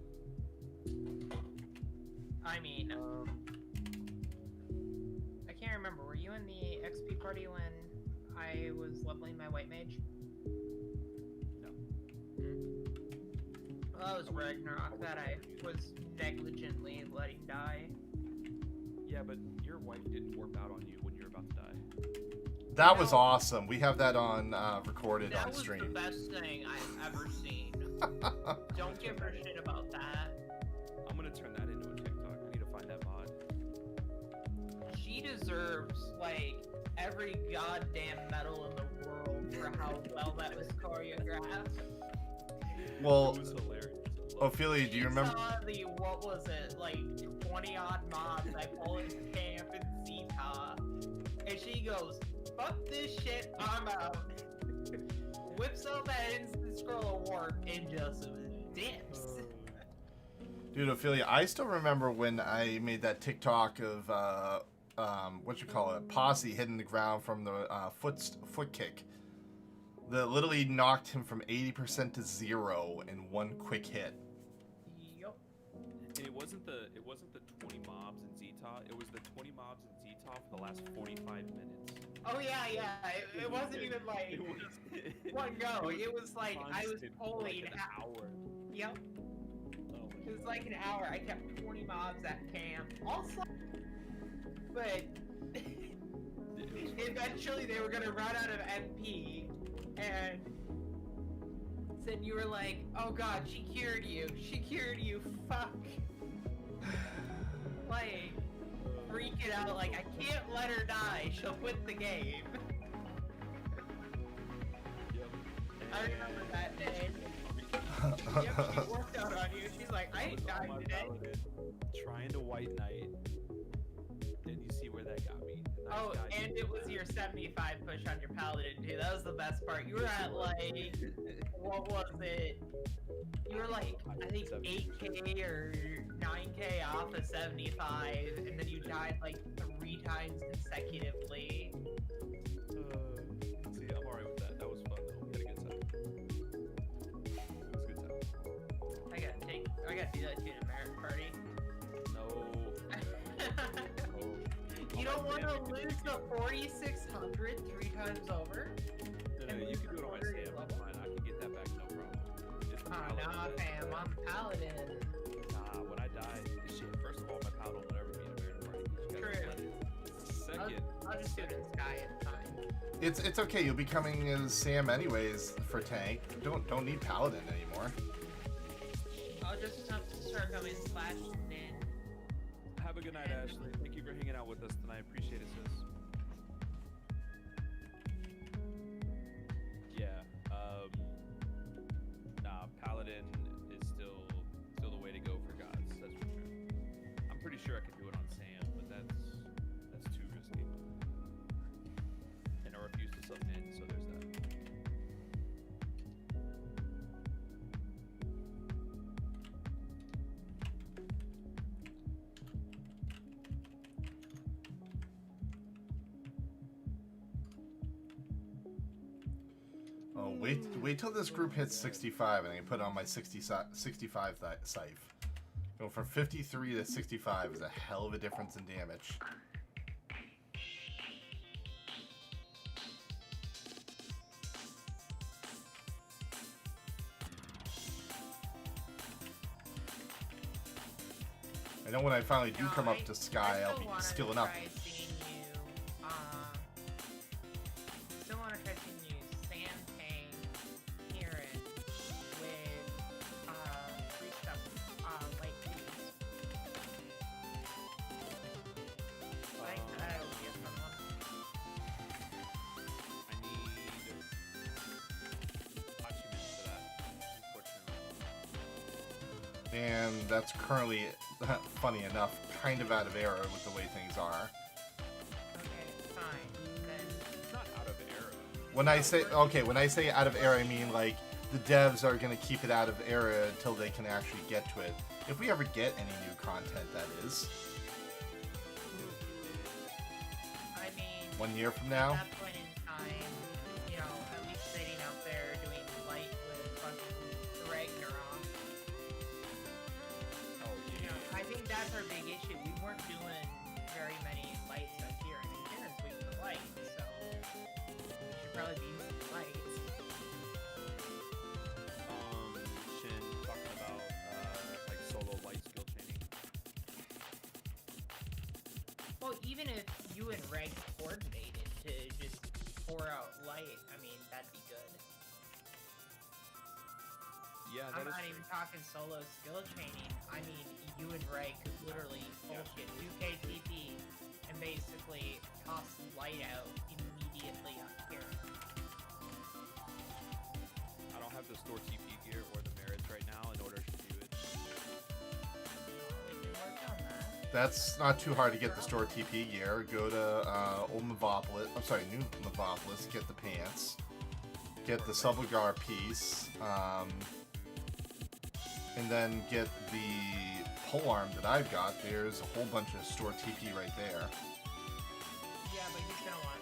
I mean, I can't remember. Were you in the XP party when I was leveling my white mage? no. Well, that was Ragnarok that I was negligently letting die. Yeah, but your wife didn't warp out on you when you were about to die. That was No. awesome. We have that on recorded That on was the stream. best thing I've ever seen. Don't give her shit about that. I'm gonna turn that into a TikTok. I need to find that mod. She deserves, like, every goddamn medal in the world for how well that was choreographed. Well, It was hilarious. Ophelia, do you remember? Saw the, what was it, like 20 odd mobs I pull in camp in Zeta, and she goes, fuck this shit, I'm out. Whips out that instant scroll of warp and just dips. Dude, Ophelia, I still remember when I made that TikTok of what you call it, Posse hitting the ground from the foot kick. That literally knocked him from 80% to 0 in one quick hit. Yup. And it wasn't the 20 mobs in Zeta. It was the 20 mobs in Zeta for the last 45 minutes. Oh yeah. It wasn't even like It was one go. It was like I was constant for pulling like an hour. Yep. Oh my It was like an hour. I kept 20 mobs at camp. Also, but eventually they were gonna run out of MP, and then you were like, "Oh God, she cured you. She cured you. Fuck." Like, freaking out. Like, I can't let her die. She'll quit the game. Yep. I remember that day. Yep, she worked out on you. She's like, I ain't dying today. Trying to white knight, and you see where that got me. Oh, and it was your 75 push on your paladin too. That was the best part. You were at like, what was it? You were like, I think 8k or 9k off of 75, and then you died like 3 times consecutively. See, I'm alright with that. That was fun though. We had a good time. It was a good time. I gotta do that to an American party. No. You don't want to lose the 4600 3 times over? No, you can do it on my Sam. That's fine. I can get that back, no problem. It's the Oh, paladin nah, that- fam, I'm paladin. Nah, when I die, shit. First of all, my paladin will never be in a American party. You just gotta True. let it. Second, I'll just do it in Sky, it's fine. It's okay. You'll be coming as Sam anyways for tank. Don't need paladin anymore. I'll just have to start coming slashing in. have a good night, Ashley. Thank you for hanging out with us tonight. Appreciate it, sis. Yeah. Nah, paladin is still the way to go for gods. That's for sure. I'm pretty sure I can do it on Sam, but that's too risky. And I refuse to submit, so there's that. Oh, wait till this group hits 65 and I can put on my 65 scythe. Going from 53 to 65 is a hell of a difference in damage. I know when I finally do come up to Sky, I'll be skilling up. Still want to try seeing you Sand Tang Kieran with free stuff, light twos. Like that would be a fun one. I need Hachiman for that, unfortunately. And that's currently, funny enough, kind of out of era with the way things are. Okay, fine. Then It's not out of era. When I say out of era, I mean like the devs are gonna keep it out of era until they can actually get to it. If we ever get any new content, that is. I mean, 1 year from now. at that point in time, you know, at least sitting out there doing light with fucking Ragnarok. Oh You know, I think that's our big issue. We weren't doing very many lights up here. I mean, Kieran's weak for light, so we should probably be using lights. Shin talking about like solo light skill chaining. Well, even if you and Reg coordinated to just pour out light, I mean, that'd be good. Yeah, I'm that is not true. even talking solo skill chaining. I mean, you and Ray could literally bullshit 2k TP and basically toss light out immediately on Kieran. I don't have the store TP gear or the merits right now in order to do it. We can work on that. That's not too hard to get the store TP gear. Go to Old Mavopolis. I'm sorry, New Mavopolis. Get the pants. Get the Subligar piece. And then get the polearm that I've got. There's a whole bunch of store TP right there. Yeah, but he's gonna want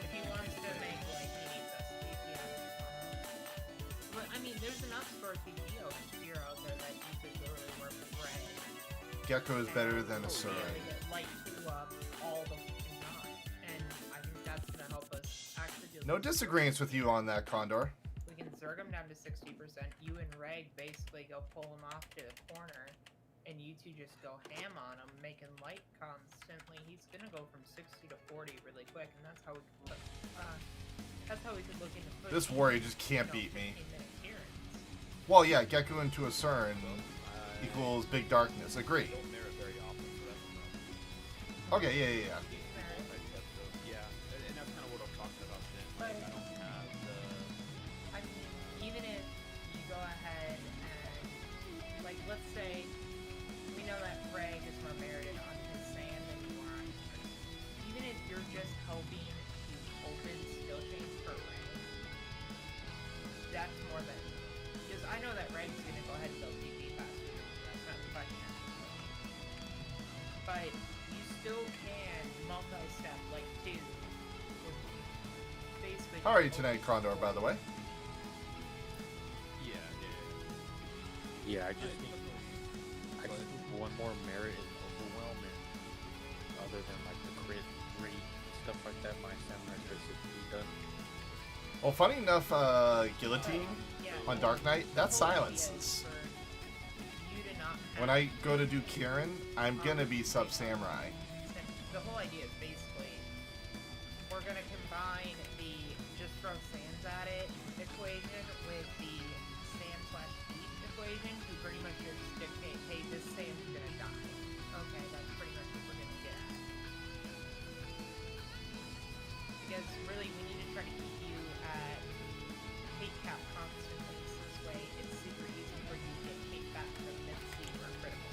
if he wants to make like he needs STP. But I mean, there's enough store TP gear out there that you could literally work with Ray. Gecko is better than a Be Surin. able to get light 2 up all the fucking time, and I think that's gonna help us actually do. No disagreements with you on that, Condor. We can zerg him down to 60%. You and Reg basically go pull him off to the corner, and you two just go ham on him, making light constantly. He's gonna go from 60 to 40 really quick, and that's how we can put. That's how we could look into. This warrior just can't beat me. 15-minute Kierans. Well, yeah, Gecko into a Surin equals Big Darkness. Agree. Don't merit very often, so that's a problem. Okay, yeah. Yeah, and that's kind of what I'm talking about, Shin. Like, I don't have the... I mean, even if you go ahead and, like, let's say we know that but you still can multi-step like 2. Basically. How are you tonight, Condor, by the way? Yeah. Yeah, I just need one more merit in overwhelm, and other than like the crit rate stuff like that, my samurai crits would be done. Well, funny enough, Guillotine Yeah, on Dark Knight, that the whole idea is silences. for you to not When have I go to do Kieran, I'm gonna be sub-samurai. the whole idea is basically we're gonna combine the just throw sands at it equation with the sand/heat equation to pretty much just dictate, hey, this sand's gonna die. Okay, that's pretty much what we're gonna get at. Because really, we need to try to keep you at hate cap constantly, so this way it's super easy for you to get hate back from mid-sleep or critical.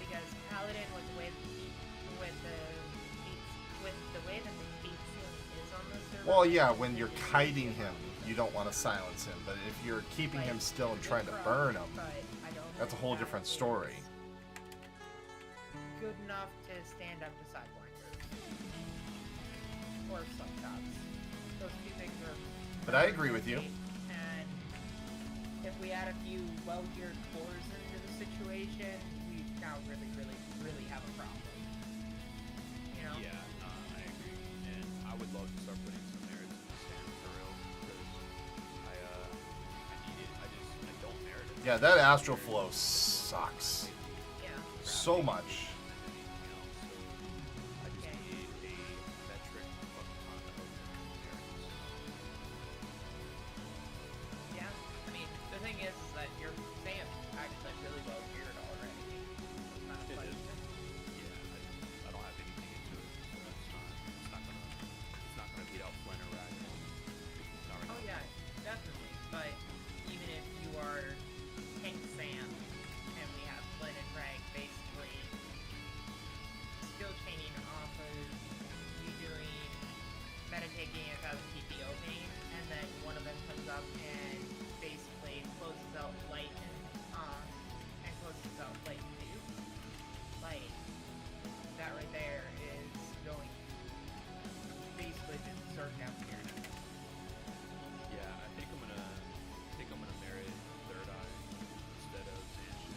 Because Paladin, with the way that the way that the hate ceiling is on the server. Well, yeah, when you're kiting him, you don't want to silence him. But if you're keeping him still and trying to burn him, that's a whole different story. Good enough to stand up to sidewinders or subshots. Those two things are. But I agree with you. And if we add a few well-geared cores into the situation, we now really, really, really have a problem. You know? Yeah, I agree. And I would love to start putting some merits in the stand for real, because I need it. I don't merit it. Yeah, that astral flow sucks Yeah. so much. I just need a metric of merits. Yeah. I mean, the thing is that your Sam's actually really well geared already. It's not It like- is. Yeah, I don't have anything into it, so it's not gonna beat out Flynn or Rag. Not right Oh now. yeah, definitely. But even if you are Tank Sam and we have Flynn and Rag basically skill chaining off of you doing taking 1,000 TP opening, and then one of them comes up and basically closes out light and closes out light too. Like that right there is going to basically just start down here. Yeah, I think I'm gonna merit Third Eye instead of Zanshu.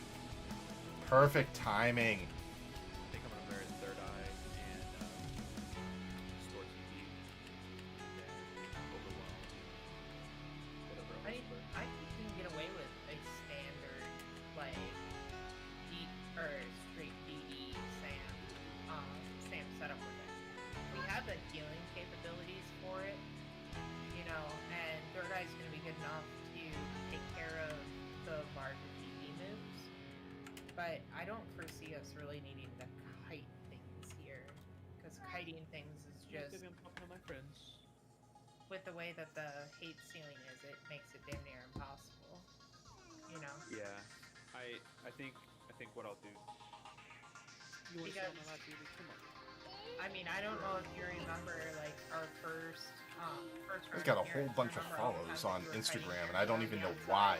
Perfect timing. I think I'm gonna merit Third Eye and Store TV. Then Overwhelm. Whatever else. I think you can get away with a standard like straight DD Sam setup with it. We have the healing capabilities for it, you know, and Third Eye's gonna be good enough to take care of the larger DD moves. But I don't foresee us really needing to kite things here, because kiting things is just Maybe I'm talking to my friends. with the way that the hate ceiling is, it makes it damn near impossible. You know? Yeah, I think what I'll do. You want to sit on my lap, baby? Come on. I mean, I don't know if you remember, like, our first He's got a run whole here, bunch of remember all the follows times on we were fighting Instagram, and here I don't on even the know outside, why.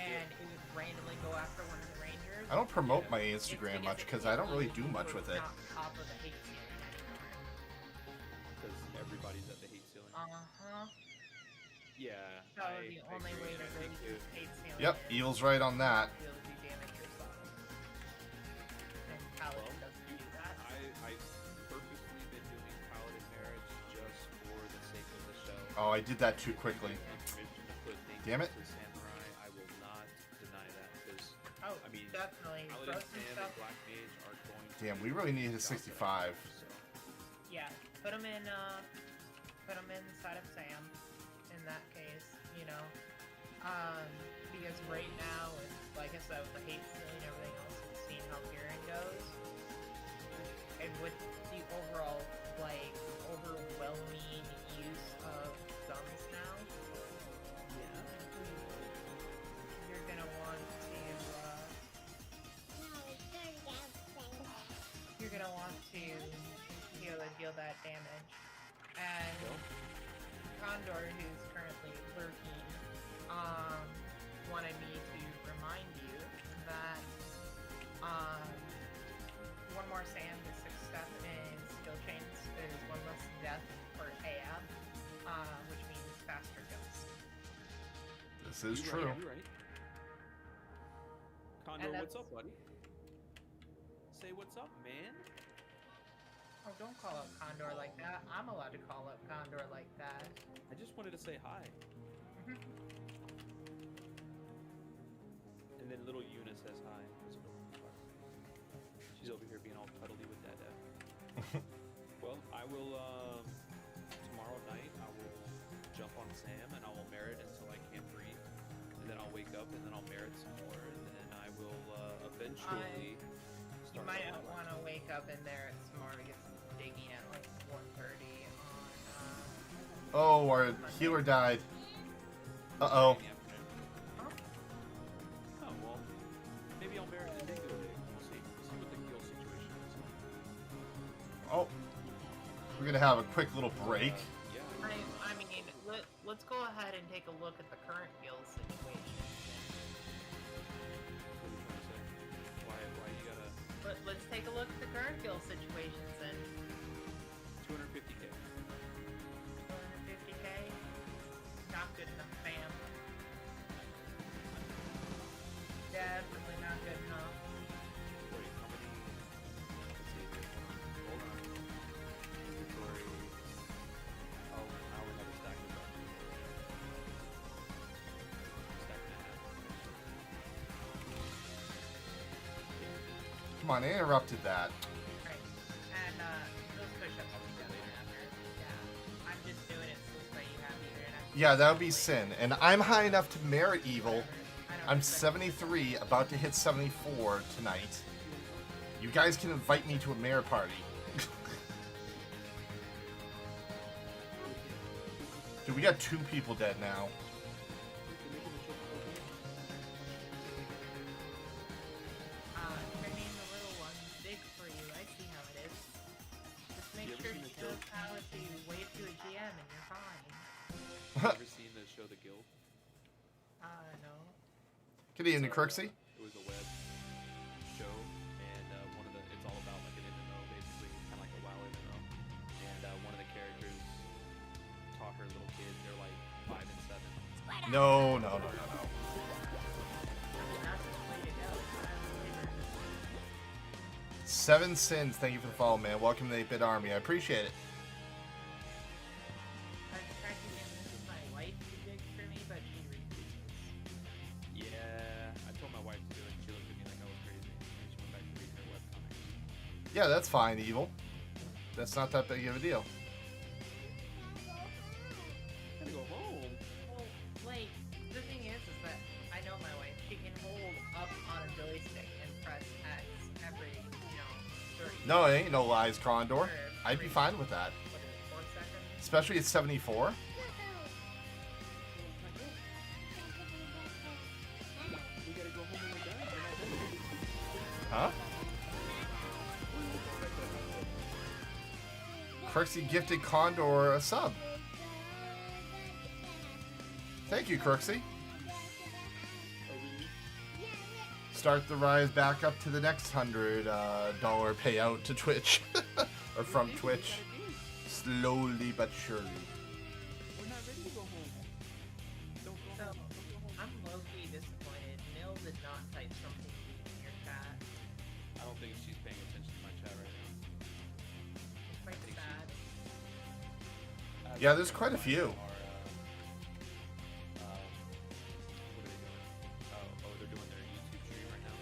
And it would randomly go after one of the rangers. I don't promote my It's Instagram because much it because I don't really can't do much be with it. on top of the hate ceiling anymore. Because everybody's at the hate ceiling. Uh-huh. Yeah. So the only way to agree. really use hate ceiling Yep, is Eel's right on that. to do damage yourself. And Paladin doesn't do that. I've purposely been doing Paladin merits just for the sake of the show. Oh, I did that too quickly. Damn it. To Samurai, I will not deny that because Oh, I mean, definitely. Paladin, Throw some Sam, stuff. and Black Mage are going to Damn, we really need a 65. So, Yeah, put them inside of Sam. In that case, you know, because right now, it's, like I said, with the hate ceiling and everything else, and seeing how Kieran goes, and with the overall like overwhelming use of guns now, you're gonna want to. You're gonna want to be able to deal that damage. And Condor, who's currently lurking, wanted me to remind you that This is You're true. Right, you're right. Condor, And what's that's- up, buddy? Say what's up, man. Oh, don't call up Condor like that. I'm allowed to call up Condor like that. I just wanted to say hi. Mhm. And then little Eunice says hi. She's over here being all cuddly with Dada. Well, I will, tomorrow night, I will jump on Sam and I will merit until I can't breathe. And then I'll wake up and then I'll merit some more. And then I will, eventually You start. might up not my want to wake up in there tomorrow because it's digging at like 1:30 on. Oh, our healer died. Uh-oh. in the afternoon. Oh, well, maybe I'll merit and then go dig. We'll see. We'll see what the heal situation is. Oh. We're gonna have a quick little break. Yeah. I mean, let's go ahead and take a look at the current guild situation. What are you trying to say? Why you gotta Let's take a look at the current guild situations then. 250k? 250k? Not good enough, fam. Definitely not good enough. Wait, how many? Let's see. Hold on. Inventory. Oh, I only have a stack of them. Stack and a half. Come on, I interrupted that. Right. And those push-ups will be done after. Yeah. I'm just doing it so that you have either an extra Yeah, that would be later. sin. And I'm high enough to merit evil. I don't I'm expect- 73, about to hit 74 tonight. You guys can invite me to a mayor party. Dude, we got 2 people dead now. Training the little ones big for you. I see how it is. Just make You ever sure seen she the knows show? how to wave to a GM and you're fine. You ever seen the show The Guild? No. Good evening, Crooksy. It was a web show, and it's all about like an MMO, basically, kind of like a WoW MMO. And one of the characters taught her little kids. They're like 5 and 7. No. I mean, that's the way to go. I would never- 7 Sins, thank you for the follow, man. Welcome to the 8-Bit Army. I appreciate it. I've tried to get my wife to dig for me, but she refuses. Yeah, I told my wife to do it. She looked at me like I was crazy, and she went back to reading her webcomics. Yeah, that's fine, Evil. That's not that big of a deal. Gotta go home. Well, like, the thing is that I know my wife. She can hold up on a joystick and press X every, 30 No, it ain't no lies, Condor. or I'd be three- fine with that. What is it, 4 seconds? Especially at 74. We gotta go home when we're done. We're not done. Huh? Crooksy gifted Condor a sub. Thank you, Crooksy. Start the rise back up to the next $100 payout to Twitch. Or from Twitch. Slowly but surely. We're not ready to go home. Don't go So, home. Don't go home. I'm low-key disappointed. Mill did not type something deep in your chat. I don't think she's paying attention to my chat right now. It's quite think sad. Yeah, there's quite a few. What are they doing? Oh, they're doing their YouTube stream right now.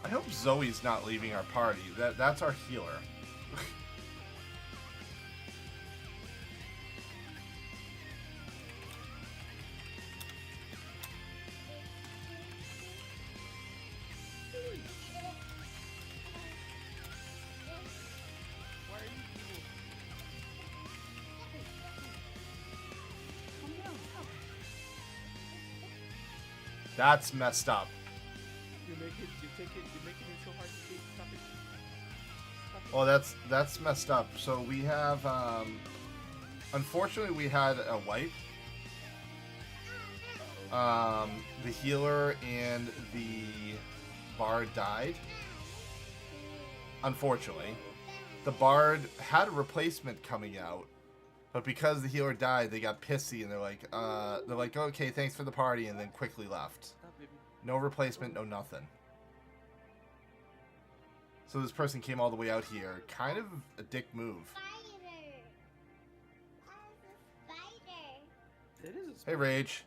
I hope Zoe's not leaving our party. That's our healer. Why are you people? That's messed up. You're making it so hard to see. Stop it. Stop it. Oh, that's messed up. So we have, unfortunately, we had a wipe. The healer and the bard died. Unfortunately, the bard had a replacement coming out, But because the healer died, they got pissy and they're like, okay, thanks for the party, and then quickly left. Stop, baby. No replacement, no nothing. So this person came all the way out here. Kind of a dick move. It is a Hey, spider. Rage.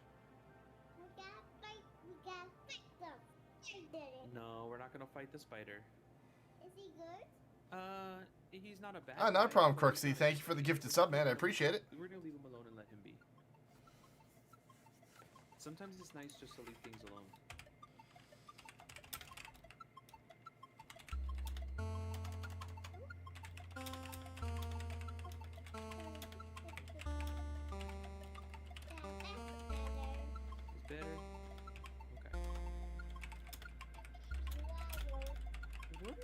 No, we're not gonna fight the spider. Is he good? He's not a bad Ah, not a guy, problem, but he's Crooksy. not- Thank you for the gifted sub, man. I appreciate it. We're gonna leave him alone and let him be. Sometimes it's nice just to leave things alone. It's better. Okay. What?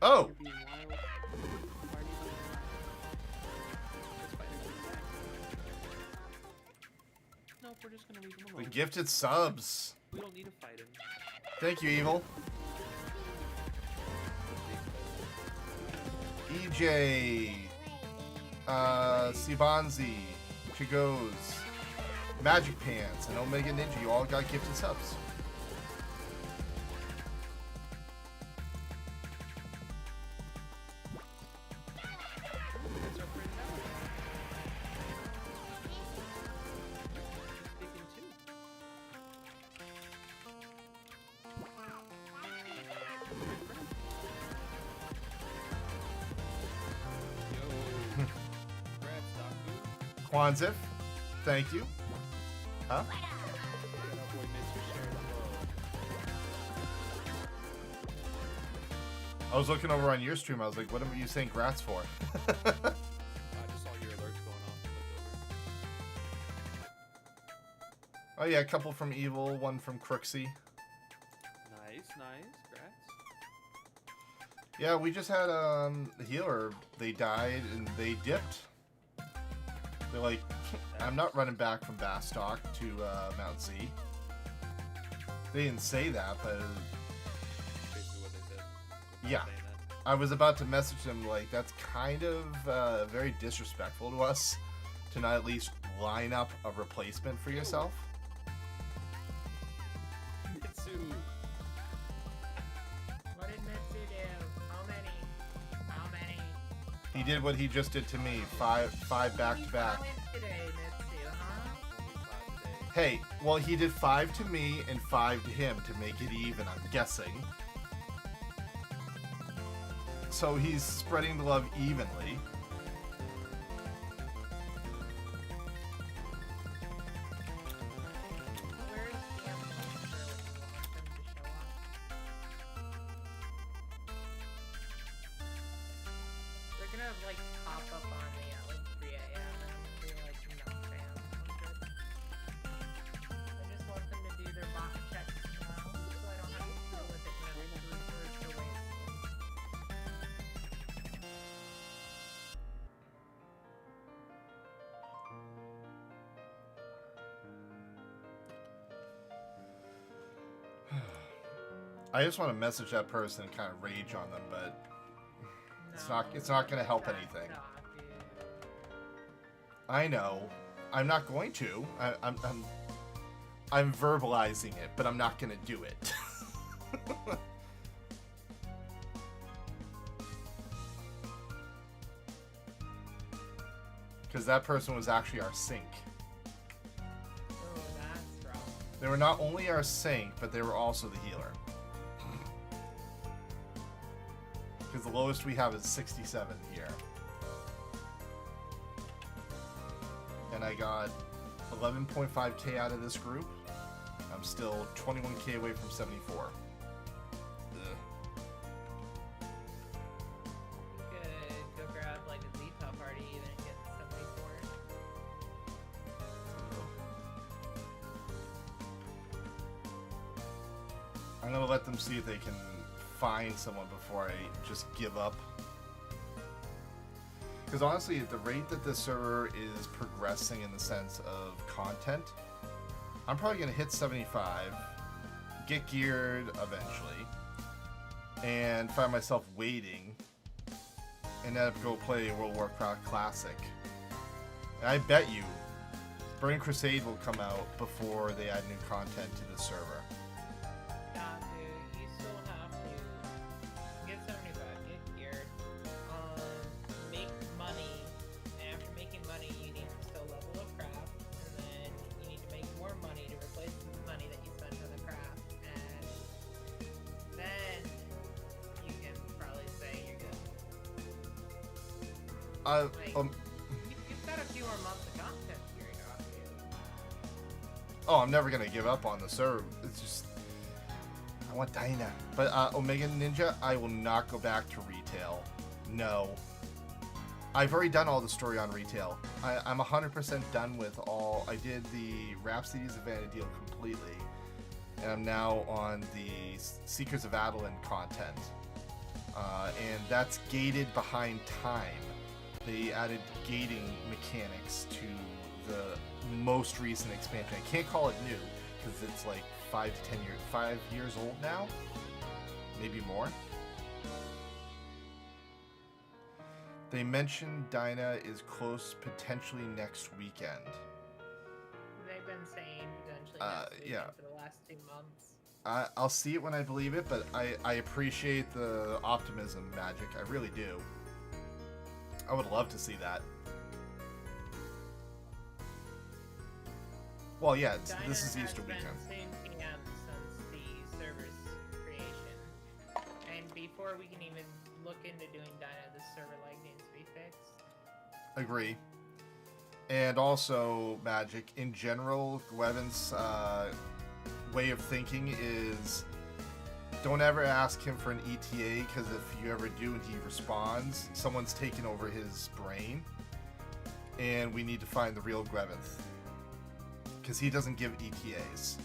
Oh, You're being wild. Why are you being wild? The spider's coming back. No, we're just gonna leave him the alone. gifted subs. We don't need to fight him. Thank you, Evil. EJ, Sibanzi, Chigos, Magic Pants, and Omega Ninja. You all got gifted subs. That's our friend Alex. Taken two. Yo. Congrats, Doc. Kwanzaa, thank you. Huh? Get up, boy, Mr. Share the love. I was looking over on your stream. I was like, what are you saying grats for? I just saw your alerts going off and looked over. Oh yeah, a couple from Evil, one from Crooksy. Nice, nice. Congrats. Yeah, we just had the healer. They died and they dipped. They're like, I'm not running back from Bastock to Mount Z. They didn't say that, but Basically what they said. I'm not Yeah. saying that. I was about to message them like, that's kind of very disrespectful to us to not at least line up a replacement for yourself. Mitsu. What did Mitsu do? How many? He did what he just did to me, five back to back. Today, Mitsu, huh? Only 5 today. Hey, well, he did 5 to me and 5 to him to make it even, I'm guessing. So he's spreading the love evenly. Where's the poster when you want them to show up? They're gonna like pop up on me at like 3 a.m. and I'm gonna be like, no fam, I'm good. I just want them to do their box checks now, so I don't have to deal with it when I'm through the waste. I just want to message that person and kind of rage on them, but No, it's not gonna help stop, anything. stop, dude. I know. I'm not going to. I'm verbalizing it, but I'm not gonna do it. Because that person was actually our sync. Oh, that's rough. They were not only our sync, but they were also the healer. Because the lowest we have is 67 here. And I got 11.5k out of this group. I'm still 21k away from 74. Ugh. You could go grab like a Zeta party even and get 74. I'm gonna let them see if they can find someone before I just give up. Because honestly, at the rate that this server is progressing in the sense of content, I'm probably gonna hit 75, get geared eventually, and find myself waiting and end up go play World of Warcraft Classic. And I bet you Burning Crusade will come out before they add new content to the server. Nah, dude, you still have to get 75, get geared, make money, and after making money, you need to still level up craft, and then you need to make more money to replace the money that you spent on the craft, and then you can probably say you're good. You've got a few more months of content here to offer you. Oh, I'm never gonna give up on the server. It's just I want Dinah. But Omega Ninja, I will not go back to retail. No. I've already done all the story on retail. I'm 100% done with all. I did the Rhapsodies of Vana'diel completely, and I'm now on the Seekers of Adeline content, and that's gated behind time. They added gating mechanics to the most recent expansion. I can't call it new because it's like 5 years old now, maybe more. They mentioned Dinah is close potentially next weekend. They've been saying potentially next weekend yeah. for the last 2 months. I'll see it when I believe it, but I appreciate the optimism, Magic. I really do. I would love to see that. Well, yeah, this is Easter weekend. Dinah has been 2 p.m. since the server's creation. And before we can even look into doing Dinah, the server lag needs to be fixed. Agree. And also, Magic, in general, Gwevin's way of thinking is don't ever ask him for an ETA, because if you ever do and he responds, someone's taken over his brain. And we need to find the real Gwevin, because he doesn't give ETAs.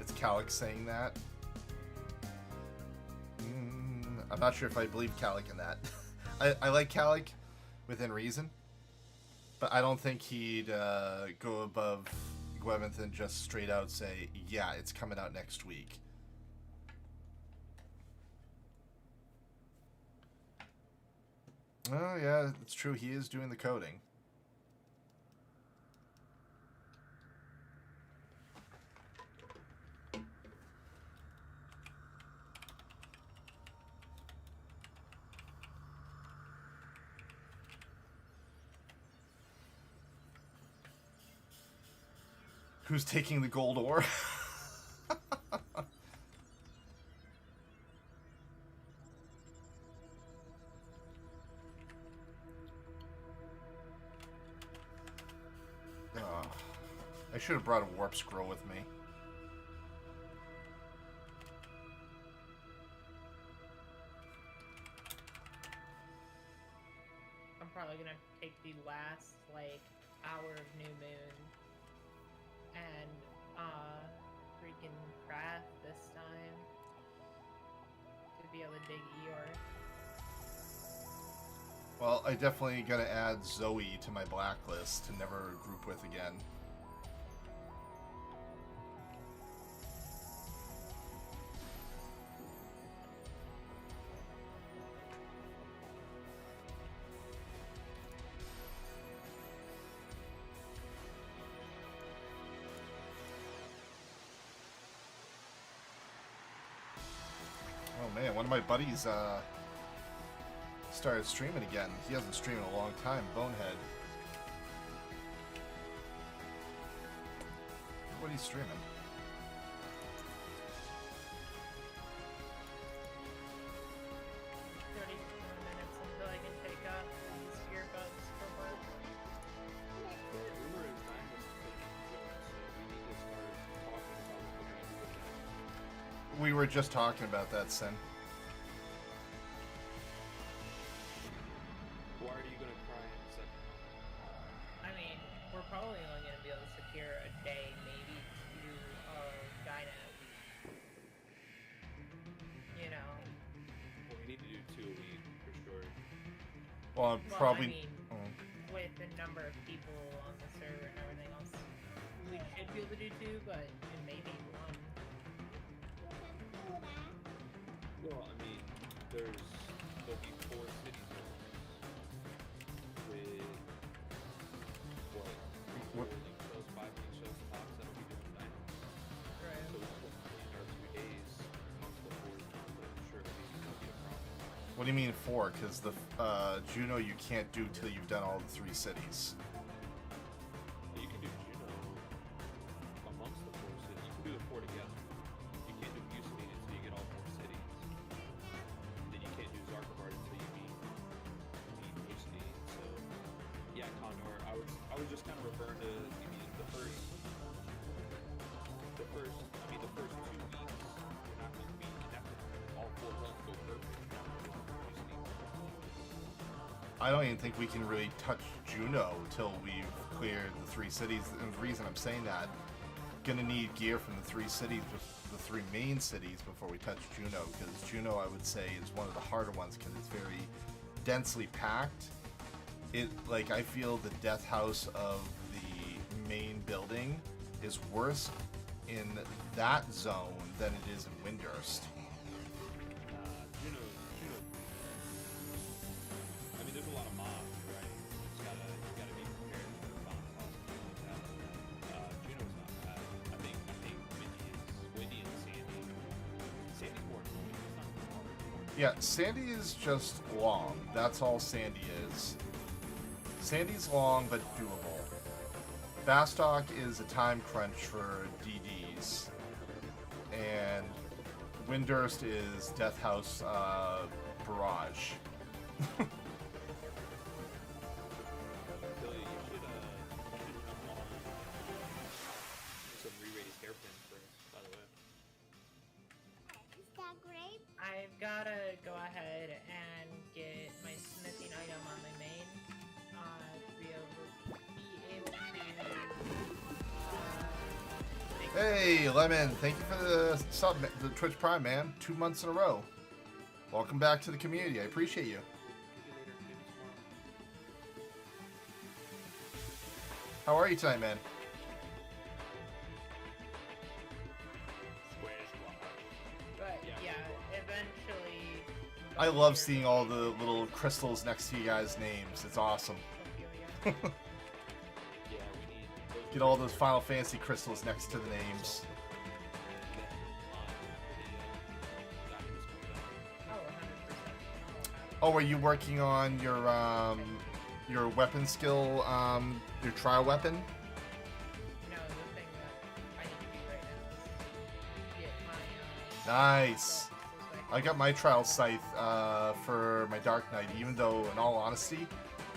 It's Calic saying that. I'm not sure if I believe Calic in that. I like Calic within reason, but I don't think he'd go above Gwevin and just straight out say, yeah, it's coming out next week. Oh, yeah, it's true. He is doing the coding. Who's taking the gold ore? I should have brought a warp scroll with me. I'm probably gonna take the last, like, hour of new moon and, freaking craft this time to be able to dig Eeyore. Well, I definitely gotta add Zoe to my blacklist to never group with again. Oh man, one of my buddies started streaming again. He hasn't streamed in a long time, Bonehead. What are you streaming? 30 more minutes until I can take off these earbuds for work. The rumor is Diamond's cooking good, so we need to start talking about what we're gonna do with that. We were just talking about that, Sin. Why are you gonna cry in a second? I mean, we're probably only going to be able to secure a day, maybe two of Dinah a week. You know? Well, we need to do 2 a week for sure. Well, I'm Well, probably. I mean, with the number of people on the server and everything else, we should be able to do two, but maybe one. Well, I mean, there'll be 4 city zones with what 3 What- link shows, 5 link shows tops that'll be doing dynamics. Right. So we will plan our 2 days amongst the 4 zones, but I'm sure that it's gonna be a problem. What do you mean 4? Because the Juno you can't do till you've done all the 3 cities. But you can do Juno amongst the 4 cities. You can do the 4 together. You can't do Mussolini until you get all 4 cities. And then you can't do Zarkavard until you beat Mussolini. So yeah, Condor. I was just kind of referring to the first 2 weeks. You're not going to be connected. All 4 runs go perfect. You're not gonna do Mussolini. I don't even think we can really touch Juno till we've cleared the 3 cities. And the reason I'm saying that, gonna need gear from the 3 cities, the 3 main cities before we touch Juno. Because Juno, I would say, is one of the harder ones because it's very densely packed. I feel the death house of the main building is worse in that zone than it is in Windurst. Juno. I mean, there's a lot of mobs, right? You gotta be prepared for bomb toss and things like that. Juno's not bad. I think Windy and Sandy. Sandy's more annoying. It's not hard. Yeah, Sandy is just long. That's all Sandy is. Sandy's long but doable. Bastock is a time crunch for DDs. And Windurst is Death House Barrage. Billy, you should jump on some re-rated hairpins first, by the way. Is that great? I've gotta go ahead and get my smithing item on my main to be able to make Hey, Lemon, thank you for the sub, the Twitch Prime, man. 2 months in a row. Welcome back to the community. I appreciate you. See you later, Tim, tomorrow. How are you tonight, man? But yeah, eventually. I love seeing all the little crystals next to you guys' names. It's awesome. Yeah, we need those Get all those Final Fantasy crystals next to the names. Oh, are you working on your weapon skill, your trial weapon? No, the thing that I need to do right now is get my. Nice. I got my trial scythe for my Dark Knight, even though, in all honesty,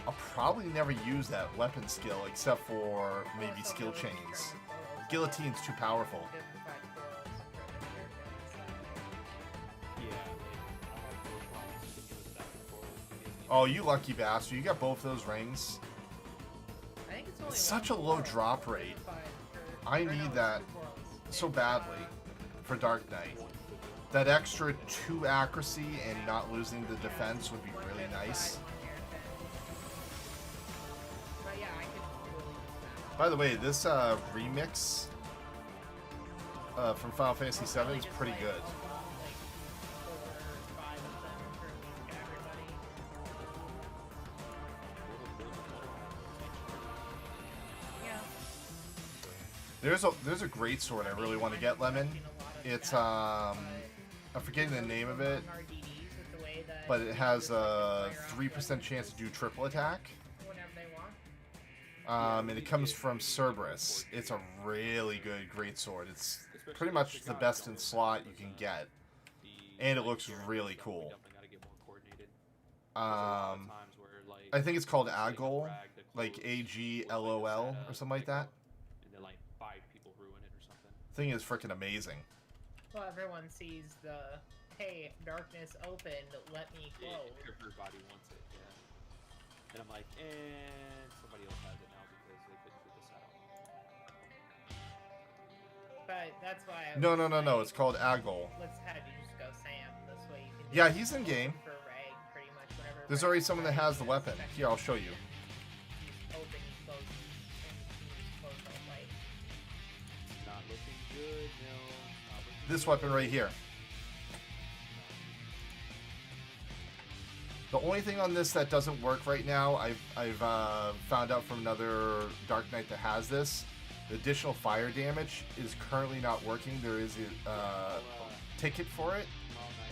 I'll probably never use that weapon skill except for maybe skill chains. Guillotine's too powerful. Oh, you lucky bastard. You got both those rings. I think it's only It's such a low drop rate. I need that so badly for Dark Knight. That extra 2 accuracy and not losing the defense would be really nice. But yeah, I could really use that. By the way, this remix from Final Fantasy VII is pretty good. Like 4 or 5 of them for everybody. Yeah. There's a great sword I really want to get, Lemon. It's I'm forgetting the name of it, but it has a 3% chance to do triple attack. Whenever they want. And it comes from Cerberus. It's a really good greatsword. It's pretty much the best in slot you can get, and it looks really cool. I think it's called Agol, like AGLOL or something like that. And then like 5 people ruin it or something. Thing is freaking amazing. Well, everyone sees the, hey, darkness opened, let me close. Everybody wants it, yeah. And I'm like, and somebody else has it now because they couldn't get this out. But that's why I No, was no, no, no. like, It's called Agol. let's have you just go Sam. This way you can Yeah, just he's in go game. For Rag, pretty much whenever There's Rag already someone that has the starts weapon. expecting Here, I'll show you. you just open, you close, and you just close the light. Not looking good, no. Not looking This good. weapon right here. only thing on this that doesn't work right now, I've found out from another Dark Knight that has this. The additional fire damage is currently not working. There is a ticket for it.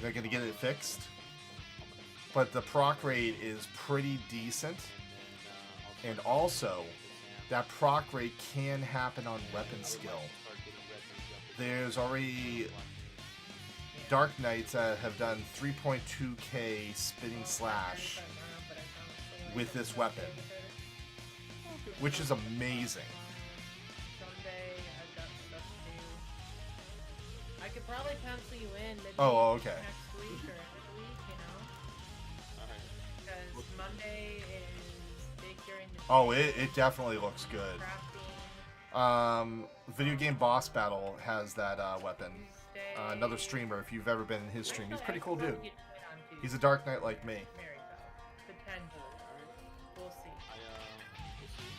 They're going to get it fixed. But the proc rate is pretty decent. And also, that proc rate can happen on weapon skill. There's already Dark Knights that have done 3.2k spinning slash with this weapon, which is amazing. Someday I've got stuff to do. I could probably pencil you in maybe Oh, okay. next week or end of the week, you know? Because Monday is big during the day. Oh, it definitely looks good. Crafting. Video Game Boss Battle has that weapon. Tuesday. Another streamer, if you've ever been in his stream, he's a pretty cool Actually, dude. we'll get to it on Tuesday. He's a Dark Knight like me. Mary Bell. Potentially. We'll see. We'll see.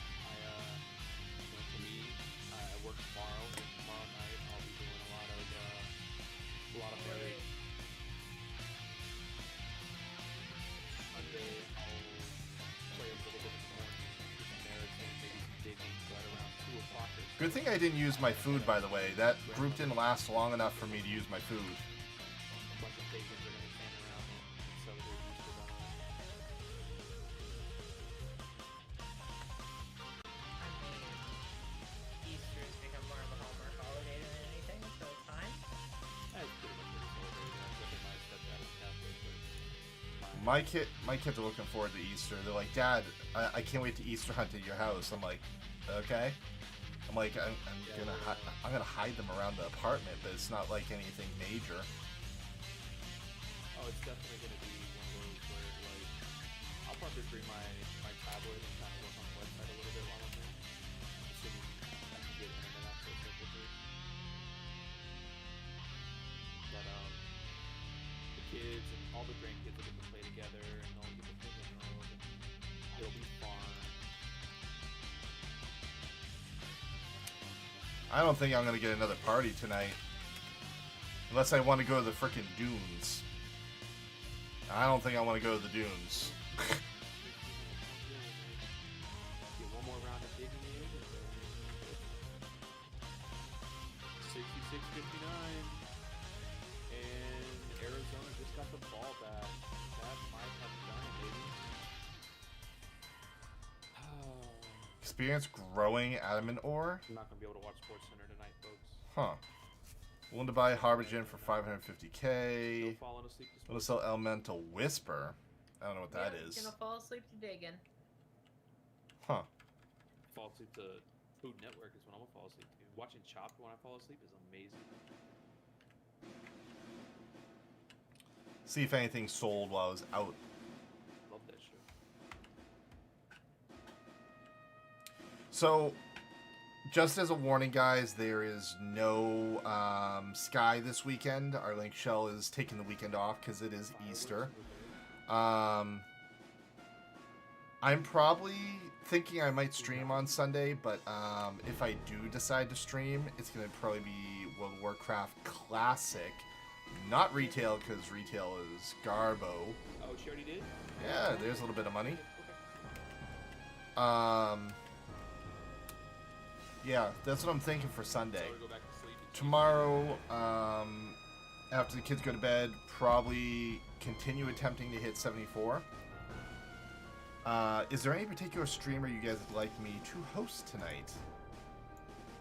For me, I work tomorrow. Tomorrow night, I'll be doing a lot of merit. Monday, I'll play a little bit in the morning, do some merits, and maybe some digging right around 2 o'clock or so. Good thing I didn't use my food, by the way. That group didn't last long enough for me to use my food. A bunch of pagans are going to stand around and celebrate Easter by I mean, Easter's become more of a Hallmark holiday than anything, so it's fine. That's pretty much what it's celebrated. I think my stepdad is Catholic, but My kids are looking forward to Easter. They're like, Dad, I can't wait to Easter hunt at your house. I'm like, okay. I'm like, I'm gonna hide them around the apartment, but it's not like anything major. oh, it's definitely going to be one of those where, like, I'll probably bring my tablet and kind of work on the website a little bit while I'm there, assuming I can get internet access real quickly. But, the kids and all the grandkids will get to play together, and they'll get to play the road, and it'll be fun. I don't think I'm gonna get another party tonight. Unless I want to go to the frickin' dunes. I don't think I want to go to the dunes. Get one more round of digging in, and then 66-59, and Arizona just got the ball back. That might have done it, baby. Experience growing adamant ore? I'm not gonna be able to watch SportsCenter tonight, folks. Huh. Willing to buy Harbingen for 550k. Still falling asleep this Want to morning. sell Elemental Whisper. I don't know what that Yeah, is. Gonna fall asleep to digging. Huh. Fall asleep to Food Network is when I'm gonna fall asleep to. Watching Chopped when I fall asleep is amazing. See if anything sold while I was out. Love that show. So, just as a warning, guys, there is no Sky this weekend. Our Link Shell is taking the weekend off because it is Easter. I'm probably thinking I might stream on Sunday, but if I do decide to stream, it's going to probably be World of Warcraft Classic, not retail, because retail is Garbo. Oh, she already did? Yeah, there's a little bit of money. Okay. Yeah, that's what I'm thinking for Sunday. So we go back to sleep. Tomorrow, after the kids go to bed, probably continue attempting to hit 74. Is there any particular streamer you guys would like me to host tonight?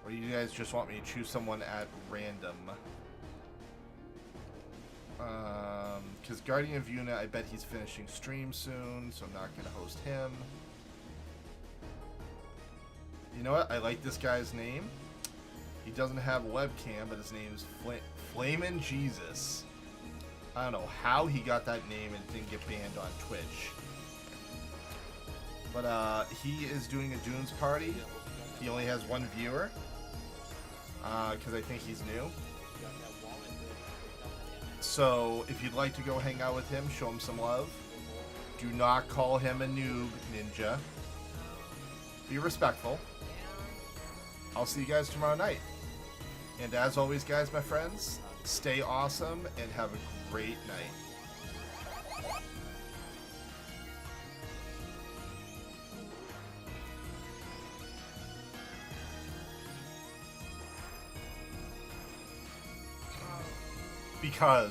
Or do you guys just want me to choose someone at random? Because Guardian of Yuna, I bet he's finishing stream soon, so I'm not going to host him. You know what? I like this guy's name. He doesn't have a webcam, but his name's Flamin' Jesus. I don't know how he got that name and didn't get banned on Twitch. But he is doing a Dunes party. He only has one viewer. Because I think he's new. So if you'd like to go hang out with him, show him some love. Do not call him a noob, ninja. Be respectful. I'll see you guys tomorrow night. And as always, guys, my friends, stay awesome and have a great night. because